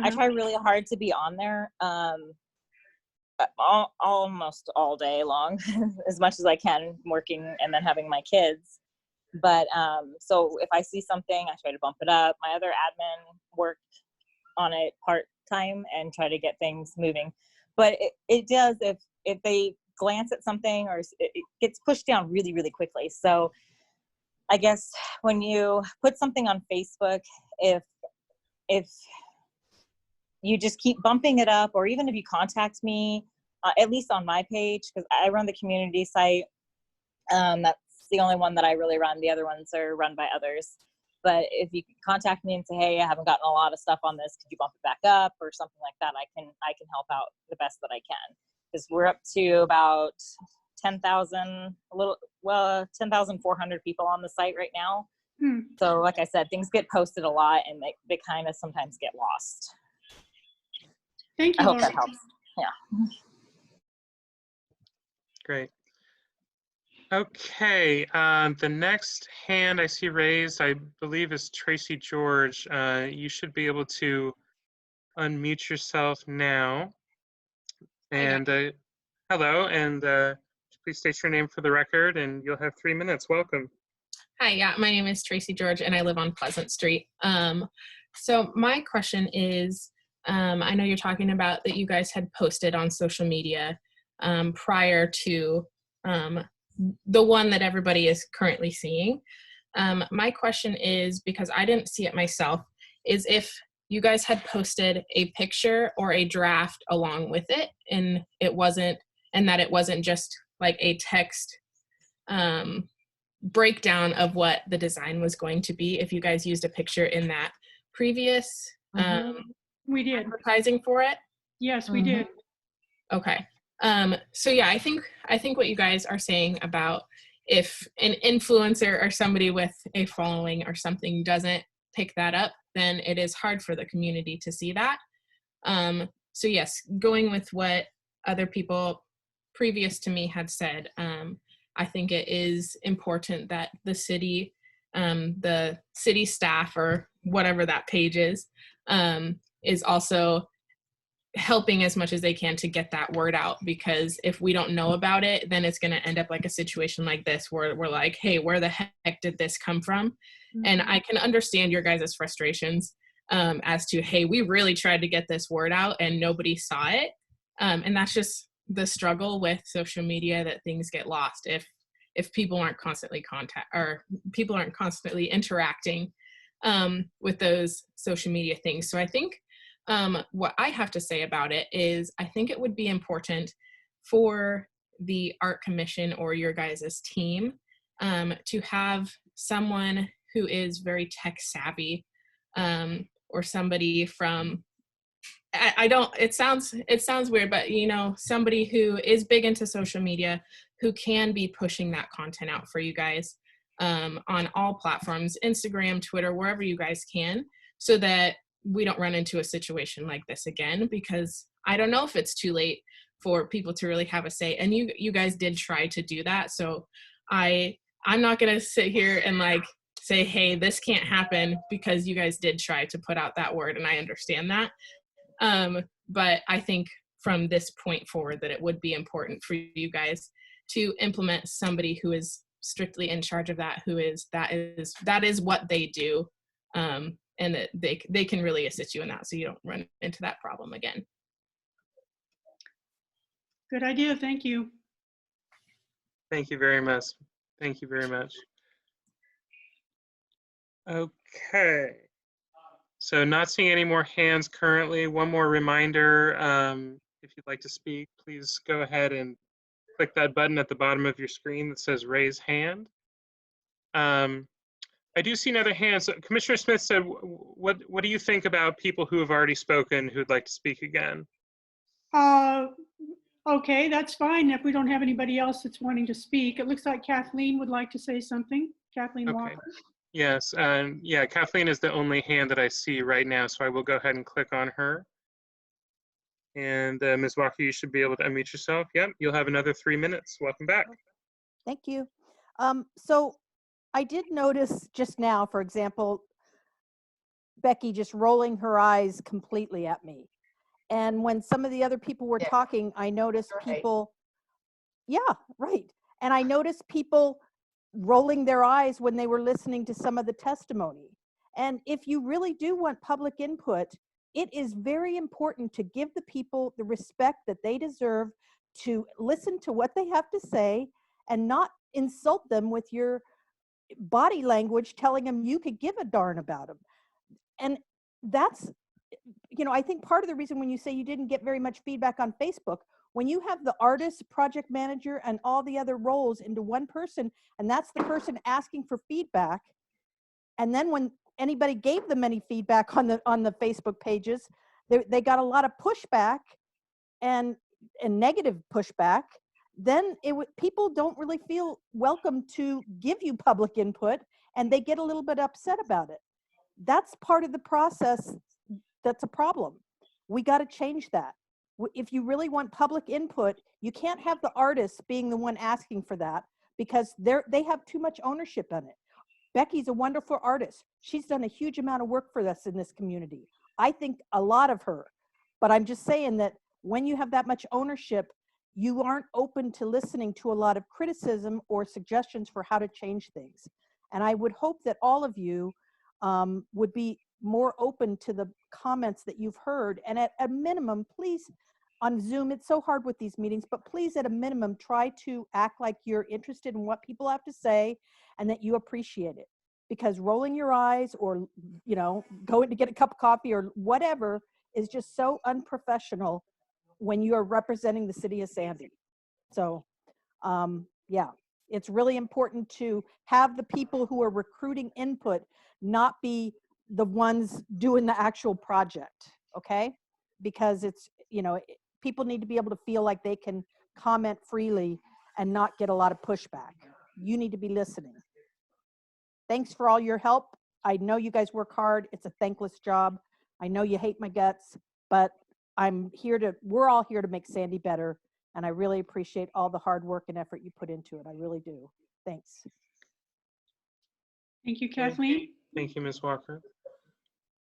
I try really hard to be on there almost all day long, as much as I can, working and then having my kids. But so if I see something, I try to bump it up. My other admin worked on it part-time and try to get things moving. But it does, if they glance at something, or it gets pushed down really, really quickly. So I guess when you put something on Facebook, if you just keep bumping it up, or even if you contact me, at least on my page, because I run the community site. That's the only one that I really run. The other ones are run by others. But if you contact me and say, hey, I haven't gotten a lot of stuff on this, could you bump it back up or something like that, I can help out the best that I can. Because we're up to about 10,400 people on the site right now. So like I said, things get posted a lot and they kind of sometimes get lost. Thank you, I hope Lori. that helps. Yeah. Great. Okay, the next hand I see raised, I believe, is Tracy George. You should be able to unmute yourself now. And hello, and please state your name for the record, and you'll have 3 minutes. Welcome. Hi, yeah, my name is Tracy George, and I live on Pleasant Street. So my question is, I know you're talking about that you guys had posted on social media prior to the one that everybody is currently seeing. My question is, because I didn't see it myself, is if you guys had posted a picture or a draft along with it, and it wasn't just like a text breakdown of what the design was going to be, if you guys used a picture in that previous we did advertising for it. Yes, we did. Okay. So yeah, I think what you guys are saying about if an influencer or somebody with a following or something doesn't pick that up, then it is hard for the community to see that. So yes, going with what other people previous to me had said, I think it is important that the city staff, or whatever that page is also helping as much as they can to get that word out, because if we don't know about it, then it's going to end up like a situation like this where we're like, hey, where the heck did this come from? And I can understand your guys' frustrations as to, hey, we really tried to get this word out and nobody saw it. And that's just the struggle with social media, that things get lost if people aren't constantly interacting with those social media things. So I think what I have to say about it is, I think it would be important for the art commission or your guys' team to have someone who is very tech savvy, or somebody from, it sounds weird, but somebody who is big into social media, who can be pushing that content out for you guys on all platforms, Instagram, Twitter, wherever you guys can, so that we don't run into a situation like this again, because I don't know if it's too late for people to really have a say. And you guys did try to do that. So I'm not going to sit here and like say, hey, this can't happen, because you guys did try to put out that word, and I understand that. But I think from this point forward that it would be important for you guys to implement somebody who is strictly in charge of that, that is what they do. And that they can really assist you in that, so you don't run into that problem again. Good idea. Thank you. Thank you very much. Thank you very much. Okay. So not seeing any more hands currently. One more reminder, if you'd like to speak, please go ahead and click that button at the bottom of your screen that says raise hand. I do see another hand. So Commissioner Smith said, what do you think about people who have already spoken who'd like to speak again? Okay, that's fine if we don't have anybody else that's wanting to speak. It looks like Kathleen would like to say something. Kathleen Okay. Walker. Yes, yeah, Kathleen is the only hand that I see right now, so I will go ahead and click on her. And Ms. Walker, you should be able to unmute yourself. Yep, you'll have another 3 minutes. Welcome back. Thank you. So I did notice just now, for example, Becky just rolling her eyes completely at me. And when some of the other people were talking, I noticed people, yeah, right. And I noticed people rolling their eyes when they were listening to some of the testimony. And if you really do want public input, it is very important to give the people the respect that they deserve to listen to what they have to say and not insult them with your body language telling them you could give a darn about them. And that's, you know, I think part of the reason when you say you didn't get very much feedback on Facebook, when you have the artist, project manager, and all the other roles into one person, and that's the person asking for feedback, and then when anybody gave them any feedback on the Facebook pages, they got a lot of pushback and negative pushback, then people don't really feel welcome to give you public input, and they get a little bit upset about it. That's part of the process. That's a problem. We got to change that. If you really want public input, you can't have the artists being the one asking for that, because they have too much ownership in it. Becky's a wonderful artist. She's done a huge amount of work for us in this community. I think a lot of her, but I'm just saying that when you have that much ownership, you aren't open to listening to a lot of criticism or suggestions for how to change things. And I would hope that all of you would be more open to the comments that you've heard. And at a minimum, please, on Zoom, it's so hard with these meetings, but please at a minimum, try to act like you're interested in what people have to say and that you appreciate it. Because rolling your eyes or, you know, going to get a cup of coffee or whatever is just so unprofessional when you are representing the city of Sandy. So, yeah, it's really important to have the people who are recruiting input not be the ones doing the actual project, okay? Because it's, you know, people need to be able to feel like they can comment freely and not get a lot of pushback. You need to be listening. Thanks for all your help. I know you guys work hard. It's a thankless job. I know you hate my guts, but we're all here to make Sandy better. And I really appreciate all the hard work and effort you put into it. I really do. Thanks. Thank you, Kathleen. Thank you, Ms. Walker.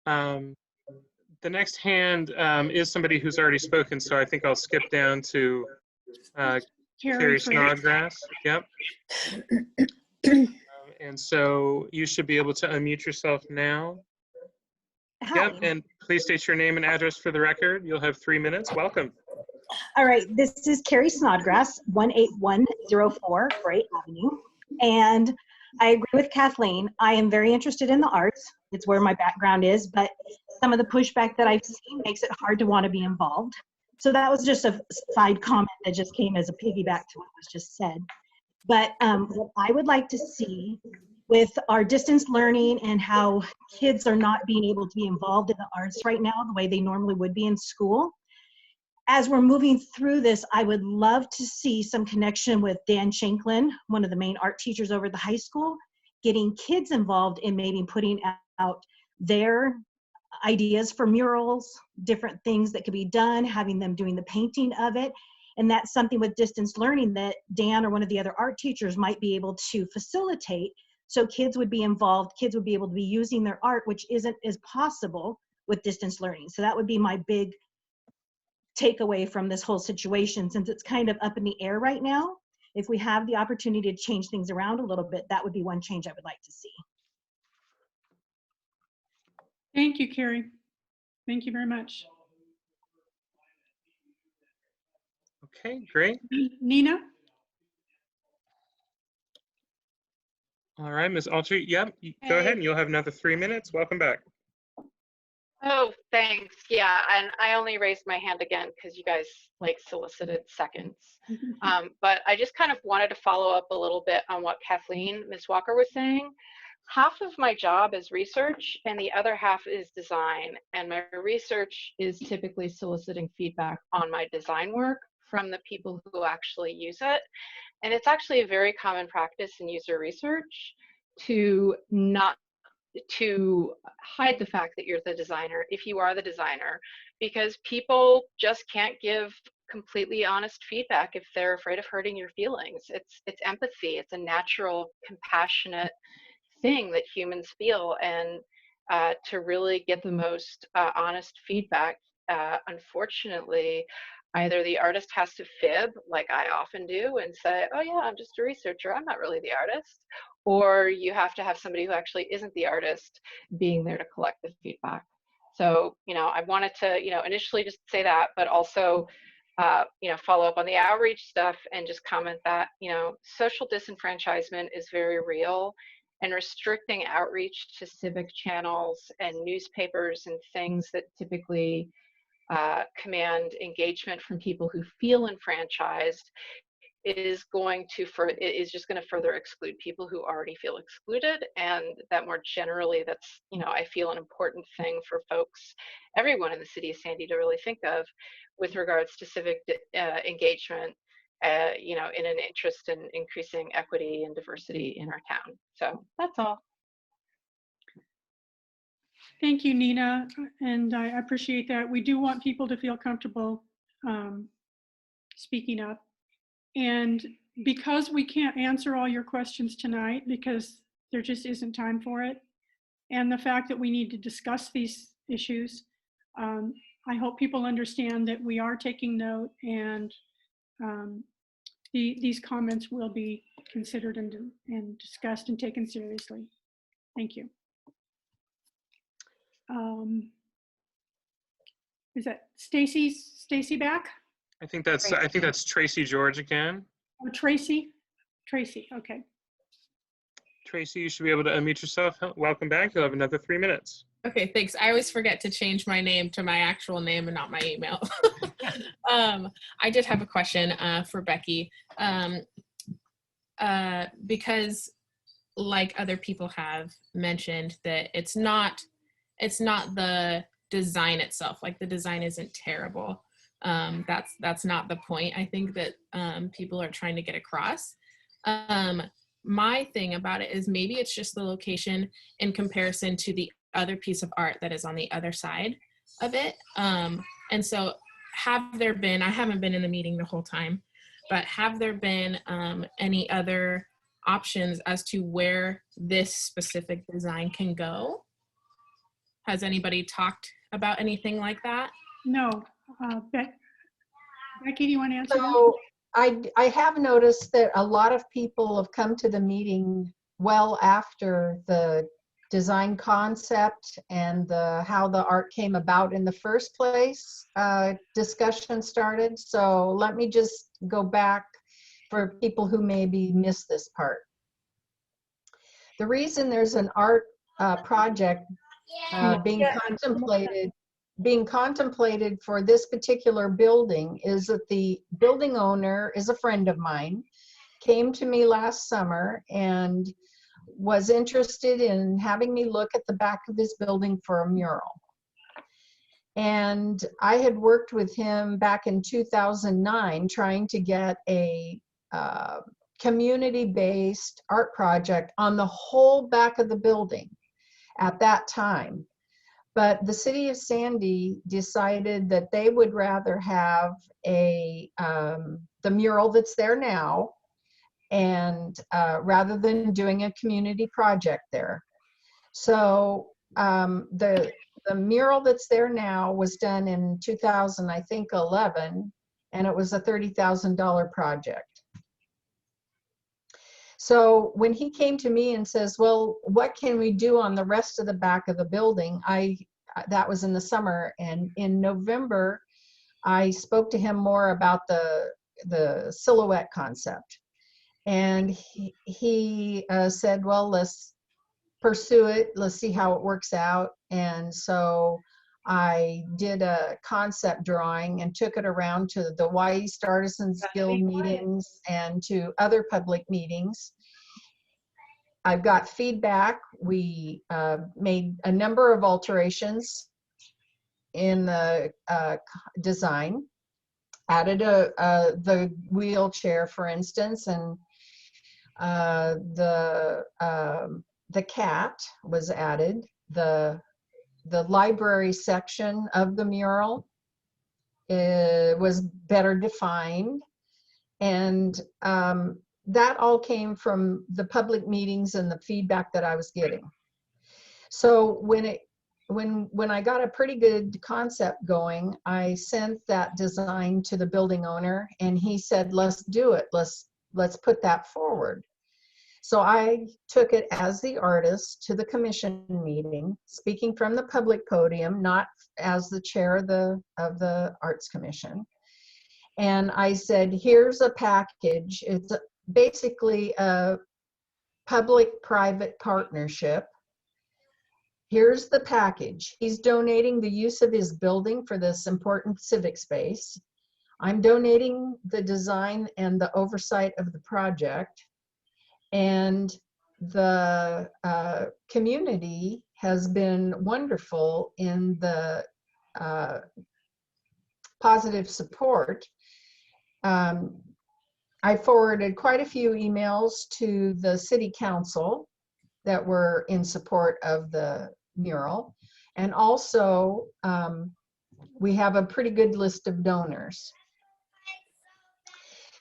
The next hand is somebody who's already spoken, so I think I'll skip down to Carrie Snodgrass. Yep. And so you should be able to unmute yourself now. Hi. Yep, and please state your name and address for the record. You'll have 3 minutes. Welcome. All right, this is Carrie Snodgrass, 18104 Gray Avenue. And I agree with Kathleen. I am very interested in the arts. It's where my background is, but some of the pushback that I've seen makes it hard to want to be involved. So that was just a side comment that just came as a piggyback to what was just said. But what I would like to see with our distance learning and how kids are not being able to be involved in the arts right now the way they normally would be in school, as we're moving through this, I would love to see some connection with Dan Shanklin, one of the main art teachers over at the high school, getting kids involved in maybe putting out their ideas for murals, different things that could be done, having them doing the painting of it. And that's something with distance learning that Dan or one of the other art teachers might be able to facilitate. So kids would be involved, kids would be able to be using their art, which isn't as possible with distance learning. So that would be my big takeaway from this whole situation, since it's kind of up in the air right now. If we have the opportunity to change things around a little bit, that would be one change I would like to see. Thank you, Carrie. Thank you very much. Okay, great. Nina? All right, Ms. Alter, yep, go ahead and you'll have another 3 minutes. Welcome back. Oh, thanks. Yeah, and I only raised my hand again because you guys like solicited seconds. But I just kind of wanted to follow up a little bit on what Kathleen, Ms. Walker was saying. Half of my job is research and the other half is design. And my research is typically soliciting feedback on my design work from the people who actually use it. And it's actually a very common practice in user research to not to hide the fact that you're the designer if you are the designer, because people just can't give completely honest feedback if they're afraid of hurting your feelings. It's empathy. It's a natural, compassionate thing that humans feel, and to really get the most honest feedback, unfortunately, either the artist has to fib, like I often do, and say, oh yeah, I'm just a researcher, I'm not really the artist, or you have to have somebody who actually isn't the artist being there to collect the feedback. So, I wanted to, initially just say that, but also, follow up on the outreach stuff and just comment that, social disenfranchisement is very real, and restricting outreach to civic channels and newspapers and things that typically command engagement from people who feel enfranchised is just going to further exclude people who already feel excluded. And that more generally, that's, I feel an important thing for folks, everyone in the city of Sandy, to really think of with regards to civic engagement, in an interest in increasing equity and diversity in our town. So that's all. Thank you, Nina, and I appreciate that. We do want people to feel comfortable speaking up. And because we can't answer all your questions tonight, because there just isn't time for it, and the fact that we need to discuss these issues, I hope people understand that we are taking note, and these comments will be considered and discussed and taken seriously. Thank you. Is that Stacy back? I think that's Tracy George again. Oh, Tracy, okay. Tracy, you should be able to unmute yourself. Welcome back. You'll have another 3 minutes. Okay, thanks. I always forget to change my name to my actual name and not my email. I did have a question for Becky, because like other people have mentioned, that it's not the design itself. Like, the design isn't terrible. That's not the point, I think, that people are trying to get across. My thing about it is maybe it's just the location in comparison to the other piece of art that is on the other side of it. And so have there been, I haven't been in the meeting the whole time, but have there been any other options as to where this specific design can go? Has anybody talked about anything like that? No. Becky, do you want to answer So I have noticed that a lot of people have come to the meeting well after the design concept and how the art came about in the first place discussion started. So let me just go back for people who maybe missed this part. The reason there's an art project being contemplated for this particular building is that the building owner is a friend of mine, came to me last summer and was interested in having me look at the back of his building for a mural. And I had worked with him back in 2009 trying to get a community-based art project on the whole back of the building at that time. But the city of Sandy decided that they would rather have the mural that's there now, and rather than doing a community project there. So the mural that's there now was done in 2011, and it was a $30,000 project. So when he came to me and says, well, what can we do on the rest of the back of the building? That was in the summer, and in November, I spoke to him more about the silhouette concept. And he said, well, let's pursue it. Let's see how it works out. And so I did a concept drawing and took it around to the East Artisans Guild meetings and to other public meetings. I've got feedback. We made a number of alterations in the design, added the wheelchair, for instance, and the cat was added. The library section of the mural was better defined, and that all came from the public meetings and the feedback that I was getting. So when I got a pretty good concept going, I sent that design to the building owner, and he said, "Let's do it. Let's put that forward." So I took it as the artist to the commission meeting, speaking from the public podium, not as the chair of the Arts Commission. And I said, "Here's a package. It's basically a public-private partnership. Here's the package. He's donating the use of his building for this important civic space. I'm donating the design and the oversight of the project. And the community has been wonderful in the positive support." I forwarded quite a few emails to the city council that were in support of the mural. And also, we have a pretty good list of donors.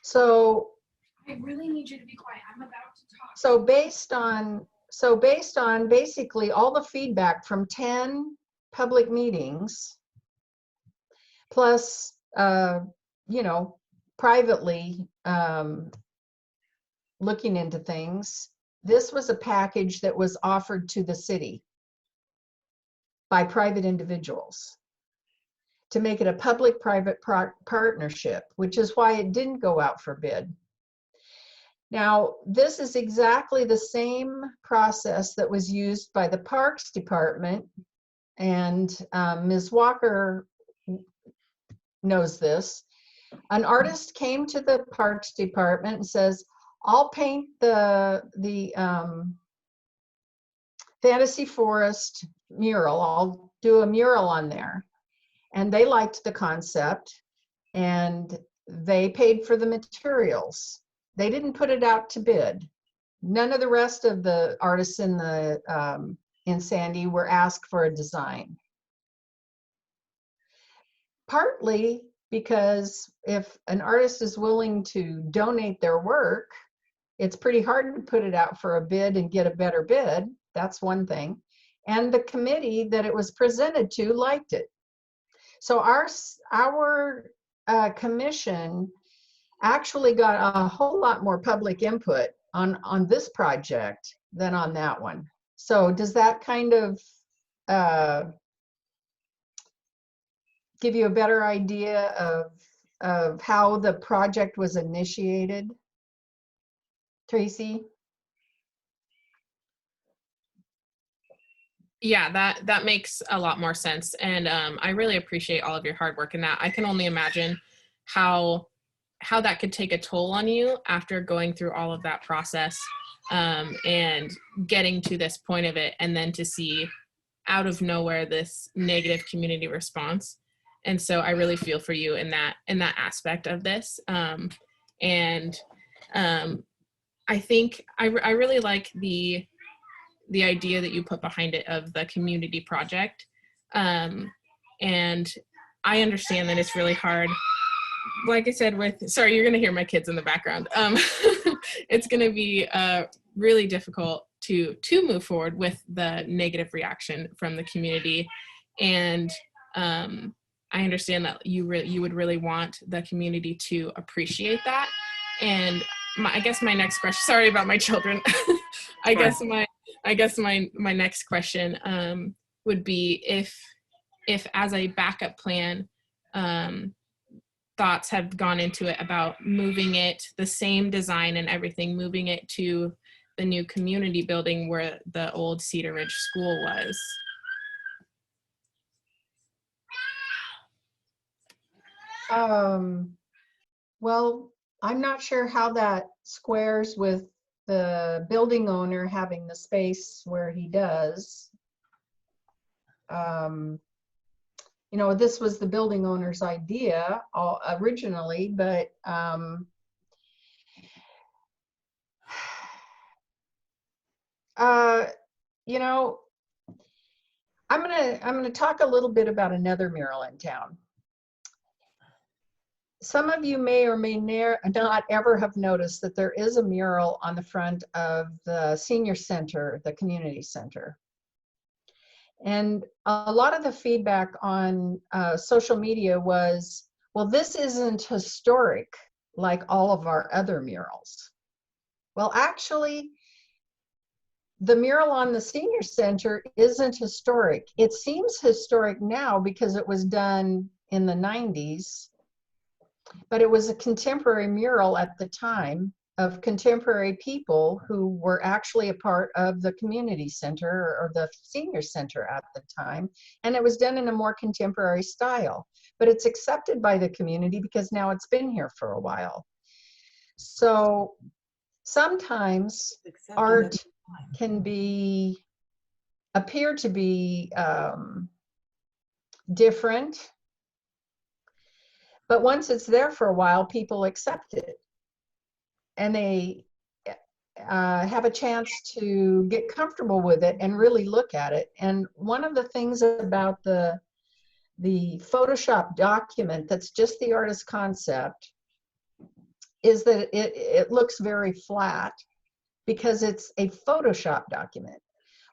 So I really need you to be quiet. I'm about to talk. So based on basically all the feedback from 10 public meetings, plus, privately looking into things, this was a package that was offered to the city by private individuals to make it a public-private partnership, which is why it didn't go out for bid. Now, this is exactly the same process that was used by the Parks Department, and Ms. Walker knows this. An artist came to the Parks Department and says, "I'll paint the Fantasy Forest mural. I'll do a mural on there." And they liked the concept, and they paid for the materials. They didn't put it out to bid. None of the rest of the artists in Sandy were asked for a design. Partly because if an artist is willing to donate their work, it's pretty hard to put it out for a bid and get a better bid. That's one thing. And the committee that it was presented to liked it. So our commission actually got a whole lot more public input on this project than on that one. So does that kind of give you a better idea of how the project was initiated? Tracy? Yeah, that makes a lot more sense. And I really appreciate all of your hard work in that. I can only imagine how that could take a toll on you after going through all of that process and getting to this point of it, and then to see out of nowhere this negative community response. And so I really feel for you in that aspect of this. And I think I really like the idea that you put behind it of the community project. And I understand that it's really hard. Like I said, sorry, you're gonna hear my kids in the background. It's gonna be really difficult to move forward with the negative reaction from the community. And I understand that you would really want the community to appreciate that. And I guess my next question, sorry about my children. I guess my next question would be if as a backup plan, thoughts have gone into it about moving it, the same design and everything, moving it to the new community building where the old Cedar Ridge School was. Well, I'm not sure how that squares with the building owner having the space where he does. You know, this was the building owner's idea originally, but you know, I'm gonna talk a little bit about another mural in town. Some of you may or may not ever have noticed that there is a mural on the front of the senior center, the community center. And a lot of the feedback on social media was, well, this isn't historic like all of our other murals. Well, actually, the mural on the senior center isn't historic. It seems historic now because it was done in the 90s, but it was a contemporary mural at the time of contemporary people who were actually a part of the community center or the senior center at the time. And it was done in a more contemporary style, but it's accepted by the community because now it's been here for a while. So sometimes art can appear to be different, but once it's there for a while, people accept it and they have a chance to get comfortable with it and really look at it. And one of the things about the Photoshop document that's just the artist's concept is that it looks very flat because it's a Photoshop document.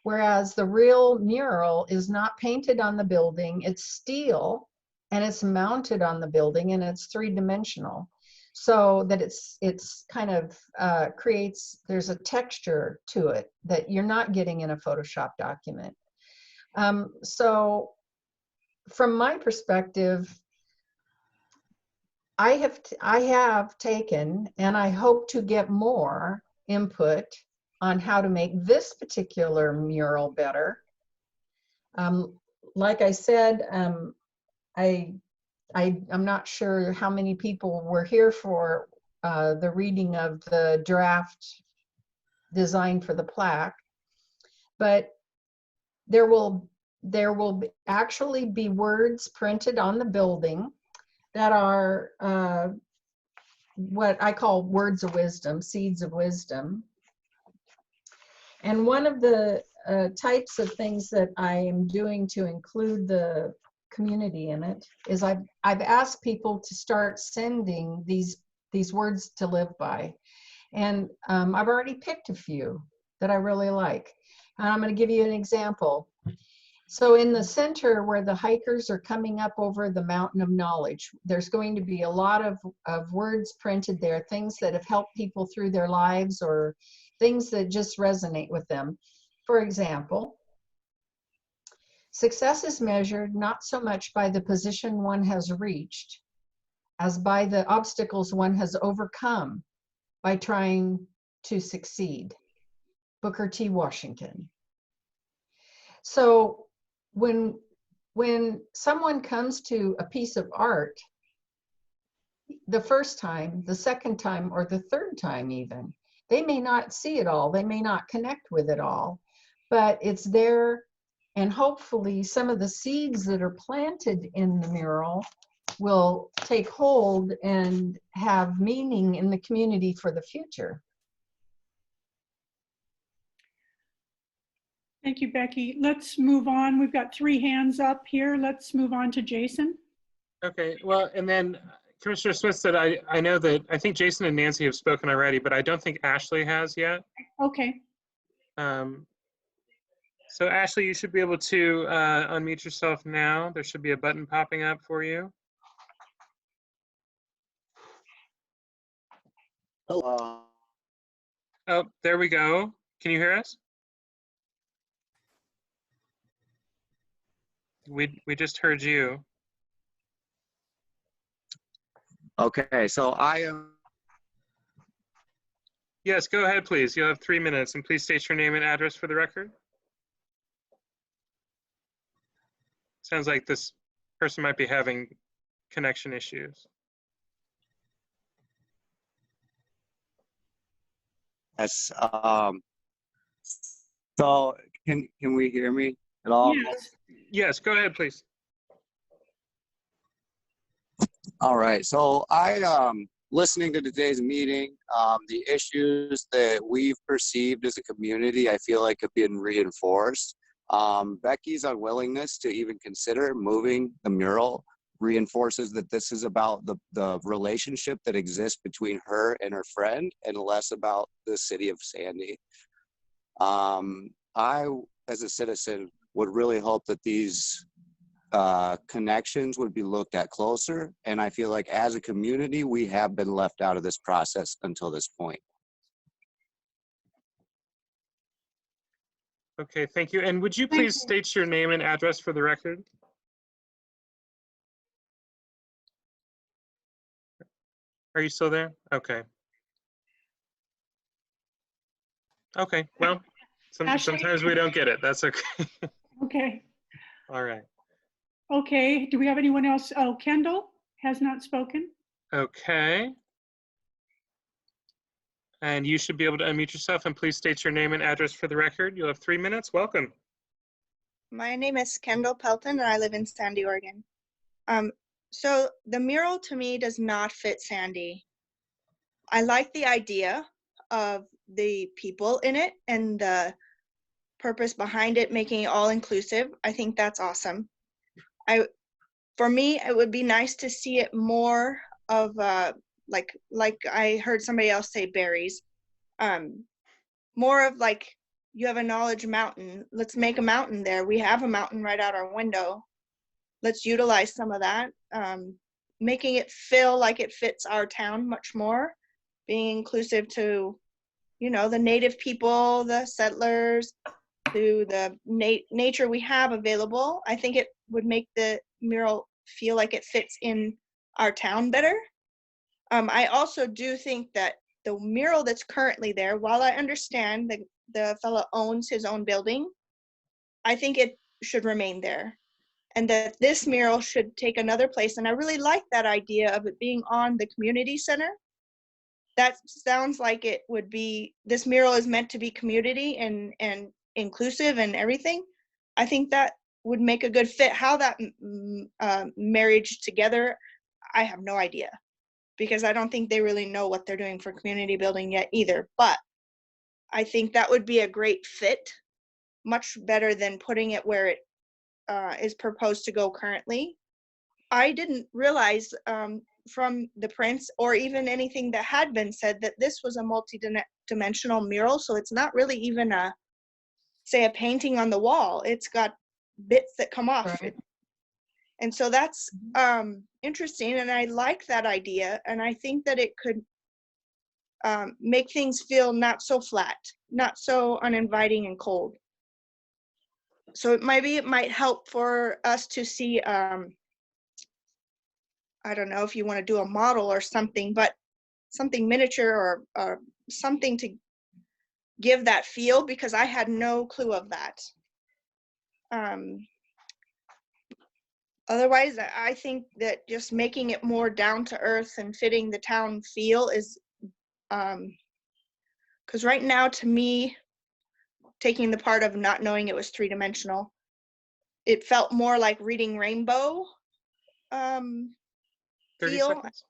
Whereas the real mural is not painted on the building, it's steel and it's mounted on the building and it's three-dimensional. So that it's kind of there's a texture to it that you're not getting in a Photoshop document. So from my perspective, I have taken and I hope to get more input on how to make this particular mural better. Like I said, I'm not sure how many people were here for the reading of the draft design for the plaque, but there will actually be words printed on the building that are what I call words of wisdom, seeds of wisdom. And one of the types of things that I am doing to include the community in it is I've asked people to start sending these words to live by. And I've already picked a few that I really like. And I'm going to give you an example. So in the center where the hikers are coming up over the mountain of knowledge, there's going to be a lot of words printed there, things that have helped people through their lives or things that just resonate with them. For example, success is measured not so much by the position one has reached as by the obstacles one has overcome by trying to succeed. Booker T. Washington. So when someone comes to a piece of art, the first time, the second time, or the third time even, they may not see it all, they may not connect with it all, but it's there, and hopefully some of the seeds that are planted in the mural will take hold and have meaning in the community for the future. Thank you, Becky. Let's move on. We've got 3 hands up here. Let's move on to Jason. Okay, well, and then Commissioner Smith said, I know that, I think Jason and Nancy have spoken already, but I don't think Ashley has yet. Okay. So Ashley, you should be able to unmute yourself now. There should be a button popping up for you. Hello. Oh, there we go. Can you hear us? We just heard you. Okay, so I am. Yes, go ahead, please. You'll have 3 minutes, and please state your name and address for the record. Sounds like this person might be having connection issues. Yes. So can we hear me at all? Yes. Yes, go ahead, please. All right. So listening to today's meeting, the issues that we've perceived as a community, I feel like have been reinforced. Becky's unwillingness to even consider moving the mural reinforces that this is about the relationship that exists between her and her friend and less about the city of Sandy. I, as a citizen, would really hope that these connections would be looked at closer. And I feel like as a community, we have been left out of this process until this point. Okay, thank you. And would you please state your name and address for the record? Are you still there? Okay. Okay, well, sometimes we don't get it. That's okay. Okay. All right. Okay. Do we have anyone else? Oh, Kendall has not spoken. Okay. And you should be able to unmute yourself and please state your name and address for the record. You'll have 3 minutes. Welcome. My name is Kendall Pelton and I live in Sandy, Oregon. So the mural to me does not fit Sandy. I like the idea of the people in it and the purpose behind it, making it all inclusive. I think that's awesome. For me, it would be nice to see it more of like I heard somebody else say berries. More of like, you have a knowledge mountain. Let's make a mountain there. We have a mountain right out our window. Let's utilize some of that. Making it feel like it fits our town much more. Being inclusive to, you know, the native people, the settlers, to the nature we have available. I think it would make the mural feel like it fits in our town better. I also do think that the mural that's currently there, while I understand that the fellow owns his own building, I think it should remain there. And that this mural should take another place. And I really like that idea of it being on the community center. That sounds like it would be, this mural is meant to be community and inclusive and everything. I think that would make a good fit. How that marriage together, I have no idea, because I don't think they really know what they're doing for community building yet either. But I think that would be a great fit, much better than putting it where it is proposed to go currently. I didn't realize from the prints or even anything that had been said that this was a multi-dimensional mural. So it's not really even a, say, a painting on the wall. It's got bits that come off it. And so that's interesting, and I like that idea, and I think that it could make things feel not so flat, not so uninviting and cold. So maybe it might help for us to see, I don't know if you want to do a model or something, but something miniature or something to give that feel, because I had no clue of that. Otherwise, I think that just making it more down to earth and fitting the town feel is, because right now, to me, taking the part of not knowing it was 3-dimensional, it felt more like Reading Rainbow 30 feel. seconds.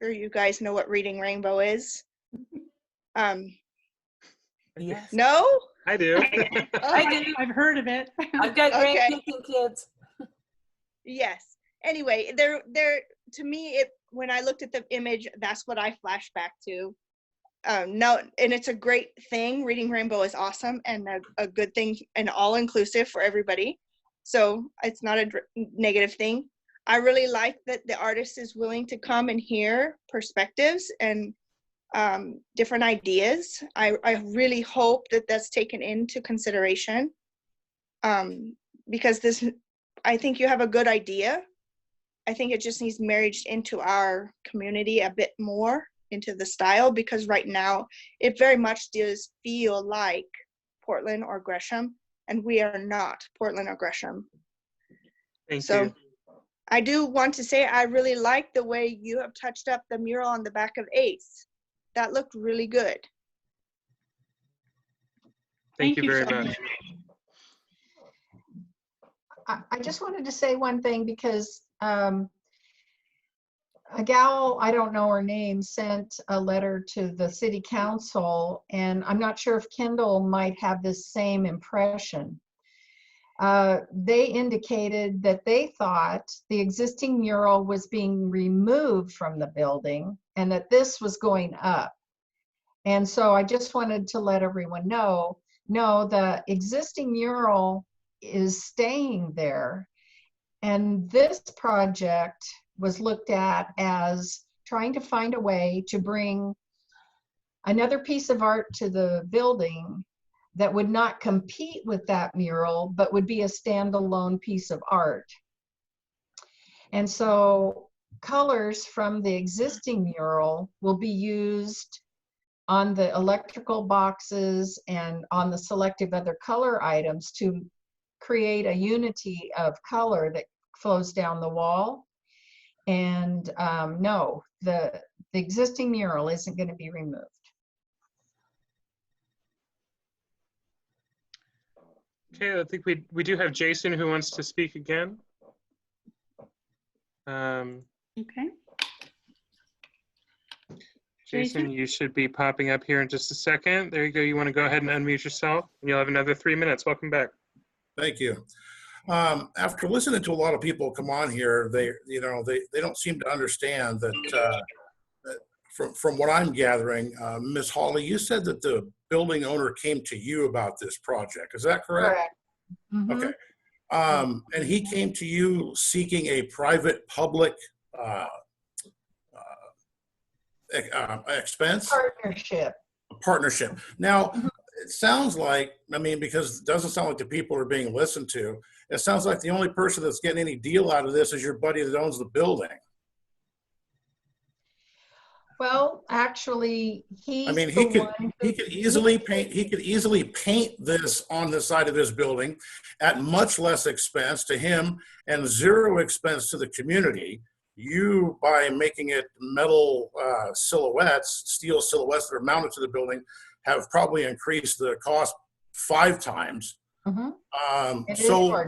Sure, you guys know what Reading Rainbow is. Yes. No? I do. I do. I've heard of it. I've got Okay. grandkids and kids. Yes. Anyway, they're to me, it, when I looked at the image, that's what I flashed back to. No, and it's a great thing. Reading Rainbow is awesome and a good thing and all inclusive for everybody. So it's not a negative thing. I really like that the artist is willing to come and hear perspectives and different ideas. I really hope that that's taken into consideration, because this, I think you have a good idea. I think it just needs married into our community a bit more, into the style, because right now it very much does feel like Portland or Gresham, and we are not Portland or Gresham. Thank So you. I do want to say I really like the way you have touched up the mural on the back of Ace. That looked really good. Thank you very so much. I just wanted to say one thing because a gal, I don't know her name, sent a letter to the city council, and I'm not sure if Kendall might have this same impression. They indicated that they thought the existing mural was being removed from the building and that this was going up. And so I just wanted to let everyone know, no, the existing mural is staying there. And this project was looked at as trying to find a way to bring another piece of art to the building that would not compete with that mural, but would be a standalone piece of art. And so colors from the existing mural will be used on the electrical boxes and on the selective other color items to create a unity of color that flows down the wall. And no, the existing mural isn't going to be removed. Okay, I think we do have Jason who wants to speak again. Okay. Jason, you should be popping up here in just a second. There you go. You want to go ahead and unmute yourself, and you'll have another 3 minutes. Welcome back. Thank you. After listening to a lot of people come on here, they don't seem to understand that, from what I'm gathering, Ms. Hawley, you said that the building owner came to you about this project. Is that correct? Correct. Mm-hmm. Okay. And he came to you seeking a private-public expense? Partnership. A partnership. Now, it sounds like, I mean, because it doesn't sound like the people are being listened to. It sounds like the only person that's getting any deal out of this is your buddy that owns the building. Well, actually, he's I mean, he could easily paint this on the side of his building at much less expense to him and zero expense to the community. You, by making it metal silhouettes, steel silhouettes that are mounted to the building, have probably increased the cost 5 times. So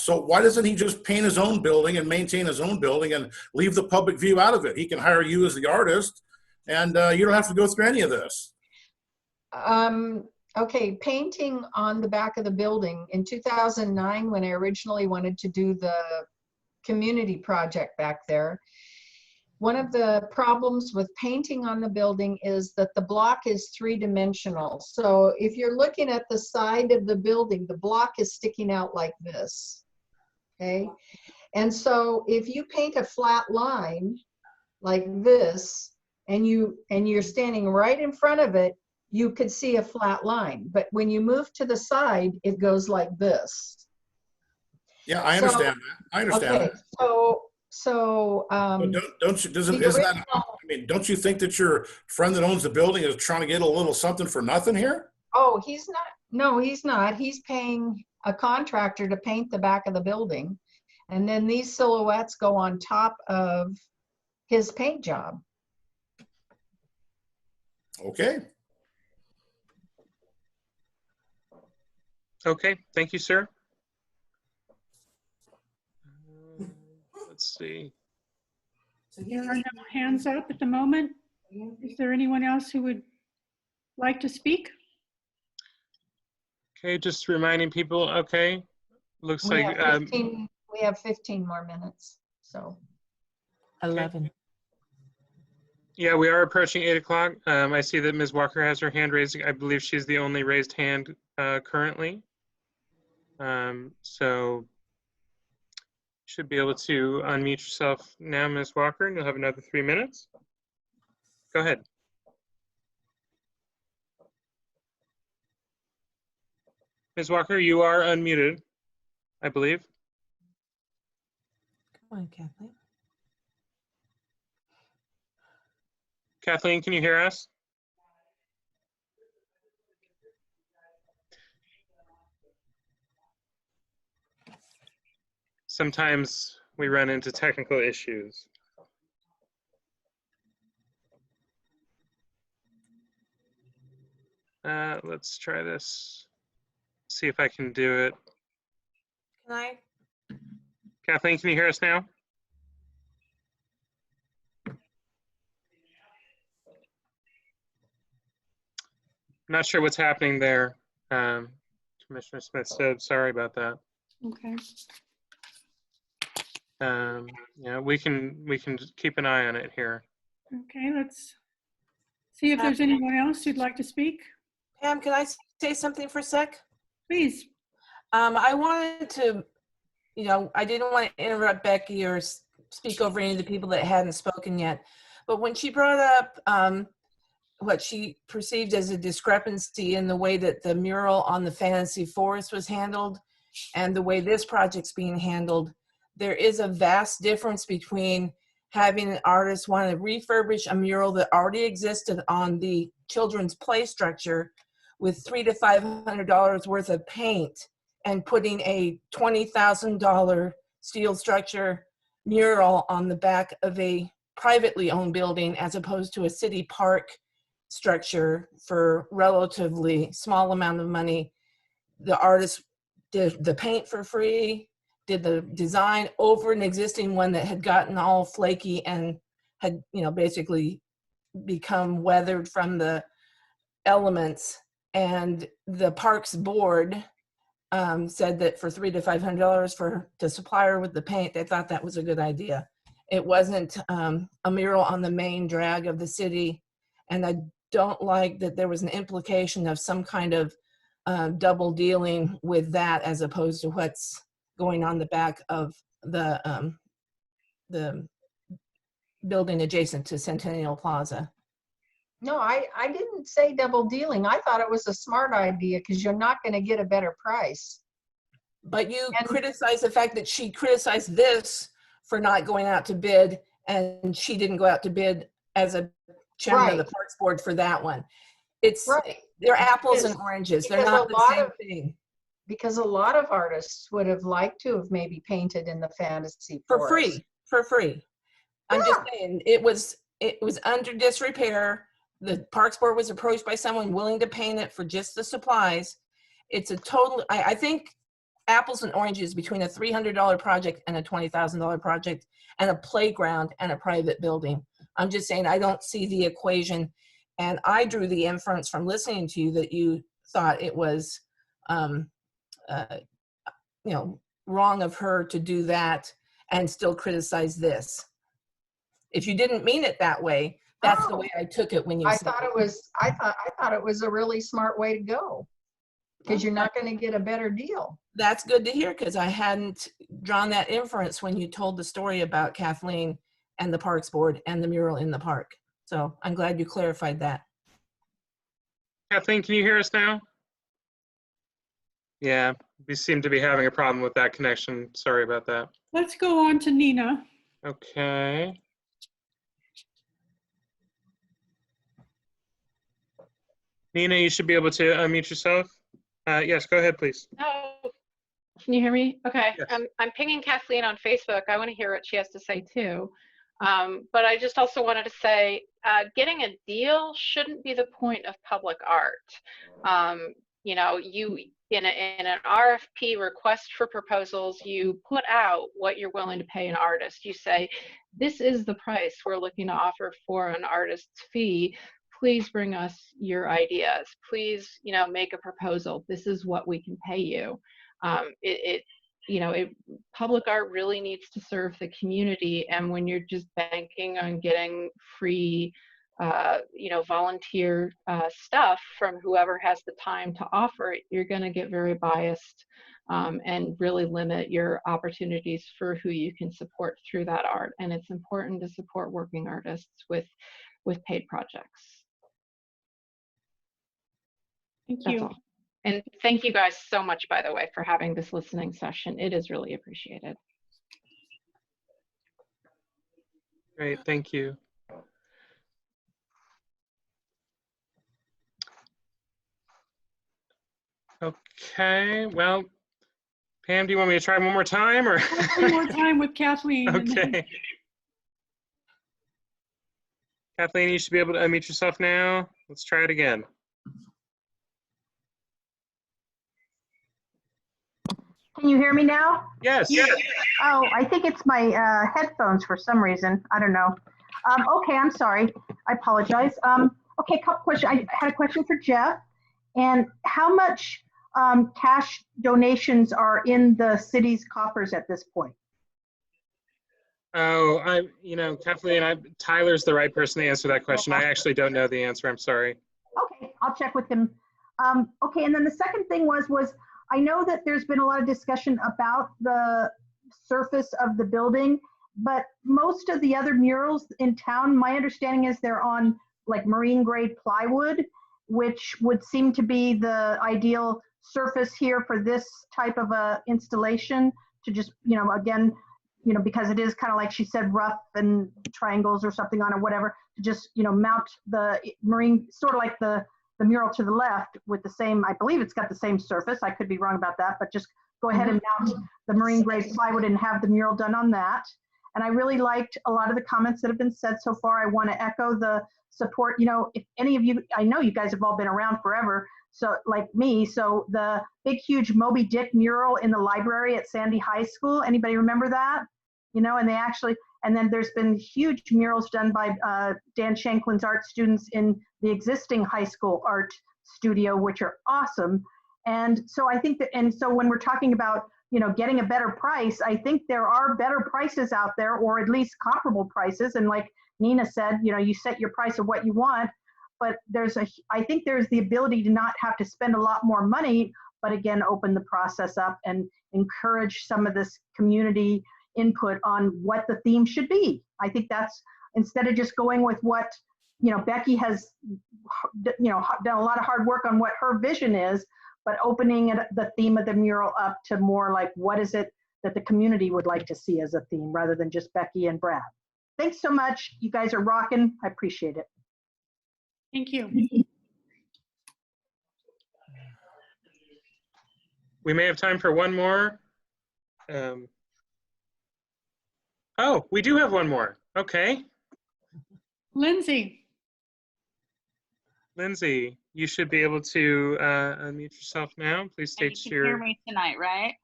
why doesn't he just paint his own building and maintain his own building and leave the public view out of it? He can hire you as the artist, and you don't have to go through any of this. Okay, painting on the back of the building in 2009, when I originally wanted to do the community project back there, one of the problems with painting on the building is that the block is 3-dimensional. So if you're looking at the side of the building, the block is sticking out like this, okay? And so if you paint a flat line like this, and you're standing right in front of it, you could see a flat line. But when you move to the side, it goes like this. Yeah, I understand that. I understand okay, that. So don't you think that your friend that owns the building is trying to get a little something for nothing here? Oh, he's not. No, he's not. He's paying a contractor to paint the back of the building, and then these silhouettes go on top of his paint job. Okay. Okay, thank you, sir. Let's see. There are no hands up at the moment. Is there anyone else who would like to speak? Okay, just reminding people, okay. Looks We like have 15 more minutes, so. 11. Yeah, we are approaching 8 o'clock. I see that Ms. Walker has her hand raised. I believe she's the only raised hand currently. So should be able to unmute yourself now, Ms. Walker, and you'll have another 3 minutes. Go ahead. Ms. Walker, you are unmuted, I believe. Come on, Kathleen. Kathleen, can you hear us? Sometimes we run into technical issues. Let's try this. See if I can do it. Can I? Kathleen, can you hear us now? Not sure what's happening there. Commissioner Smith said, sorry about that. Okay. Yeah, we can keep an eye on it here. Okay, let's see if there's anyone else who'd like to speak. Pam, can I say something for a sec? Please. I wanted to, I didn't want to interrupt Becky or speak over any of the people that hadn't spoken yet. But when she brought up what she perceived as a discrepancy in the way that the mural on the Fantasy Forest was handled and the way this project's being handled, there is a vast difference between having an artist want to refurbish a mural that already existed on the children's play structure with $300 to $500 worth of paint and putting a $20,000 steel structure mural on the back of a privately owned building as opposed to a city park structure for relatively small amount of money. The artist did the paint for free, did the design over an existing one that had gotten all flaky and had, basically become weathered from the elements. And the parks board said that for $300 to $500 to supply her with the paint, they thought that was a good idea. It wasn't a mural on the main drag of the city. And I don't like that there was an implication of some kind of double dealing with that as opposed to what's going on the back of the building adjacent to Centennial Plaza. No, I didn't say double dealing. I thought it was a smart idea because you're not going to get a better price. But you criticize the fact that she criticized this for not going out to bid, and she didn't go out to bid as a chairman of the Parks Board for that one. They're apples and oranges. They're not the same thing. Because a lot of artists would have liked to have maybe painted in the Fantasy For Forest. free. I'm just saying it was under disrepair. The Parks Board was approached by someone willing to paint it for just the supplies. It's a total, I think apples and oranges between a $300 project and a $20,000 project and a playground and a private building. I'm just saying I don't see the equation. And I drew the inference from listening to you that you thought it was, wrong of her to do that and still criticize this. If you didn't mean it that way, that's the way I took it when you said it. I thought it was a really smart way to go because you're not going to get a better deal. That's good to hear because I hadn't drawn that inference when you told the story about Kathleen and the Parks Board and the mural in the park. So I'm glad you clarified that. Kathleen, can you hear us now? Yeah, we seem to be having a problem with that connection. Sorry about that. Let's go on to Nina. Okay. Nina, you should be able to unmute yourself. Yes, go ahead, please. Oh, can you hear me? Okay. Yes. I'm pinging Kathleen on Facebook. I want to hear what she has to say too. But I just also wanted to say, getting a deal shouldn't be the point of public art. You in an RFP request for proposals, you put out what you're willing to pay an artist. You say, this is the price we're looking to offer for an artist's fee. Please bring us your ideas. Please, make a proposal. This is what we can pay you. Public art really needs to serve the community. And when you're just banking on getting free, volunteer stuff from whoever has the time to offer it, you're going to get very biased and really limit your opportunities for who you can support through that art. And it's important to support working artists with paid projects. Thank you. All. And thank you guys so much, by the way, for having this listening session. It is really appreciated. Great, thank you. Okay, well, Pam, do you want me to try one more time or? One more time with Kathleen. Okay. Kathleen, you should be able to unmute yourself now. Let's try it again. Can you hear me now? Yes. Oh, I think it's my headphones for some reason. I don't know. Okay, I'm sorry. I apologize. Okay, couple questions. I had a question for Jeff. And how much cash donations are in the city's coffers at this point? Oh, Kathleen, Tyler's the right person to answer that question. I actually don't know the answer. I'm sorry. Okay, I'll check with him. Okay, and then the second thing was I know that there's been a lot of discussion about the surface of the building, but most of the other murals in town, my understanding is they're on like marine grade plywood, which would seem to be the ideal surface here for this type of a installation to just, again, because it is kind of like she said, rough and triangles or something on or whatever, to just, mount the marine, sort of like the mural to the left with the same, I believe it's got the same surface. I could be wrong about that, but just go ahead and mount the marine grade plywood and have the mural done on that. And I really liked a lot of the comments that have been said so far. I want to echo the support. If any of you, I know you guys have all been around forever, so like me, so the big, huge Moby Dick mural in the library at Sandy High School, anybody remember that? And they actually, and then there's been huge murals done by Dan Shanklin's art students in the existing high school art studio, which are awesome. And so I think that, and so when we're talking about, getting a better price, I think there are better prices out there, or at least comparable prices. And like Nina said, you set your price of what you want, but I think there's the ability to not have to spend a lot more money, but again, open the process up and encourage some of this community input on what the theme should be. I think that's, instead of just going with what, Becky has, done a lot of hard work on what her vision is, but opening the theme of the mural up to more like, what is it that the community would like to see as a theme, rather than just Becky and Brad. Thanks so much. You guys are rocking. I appreciate it. Thank you. We may have time for one more. Oh, we do have one more. Okay. Lindsay. Lindsay, you should be able to unmute yourself now. Please state And you can hear me tonight, right?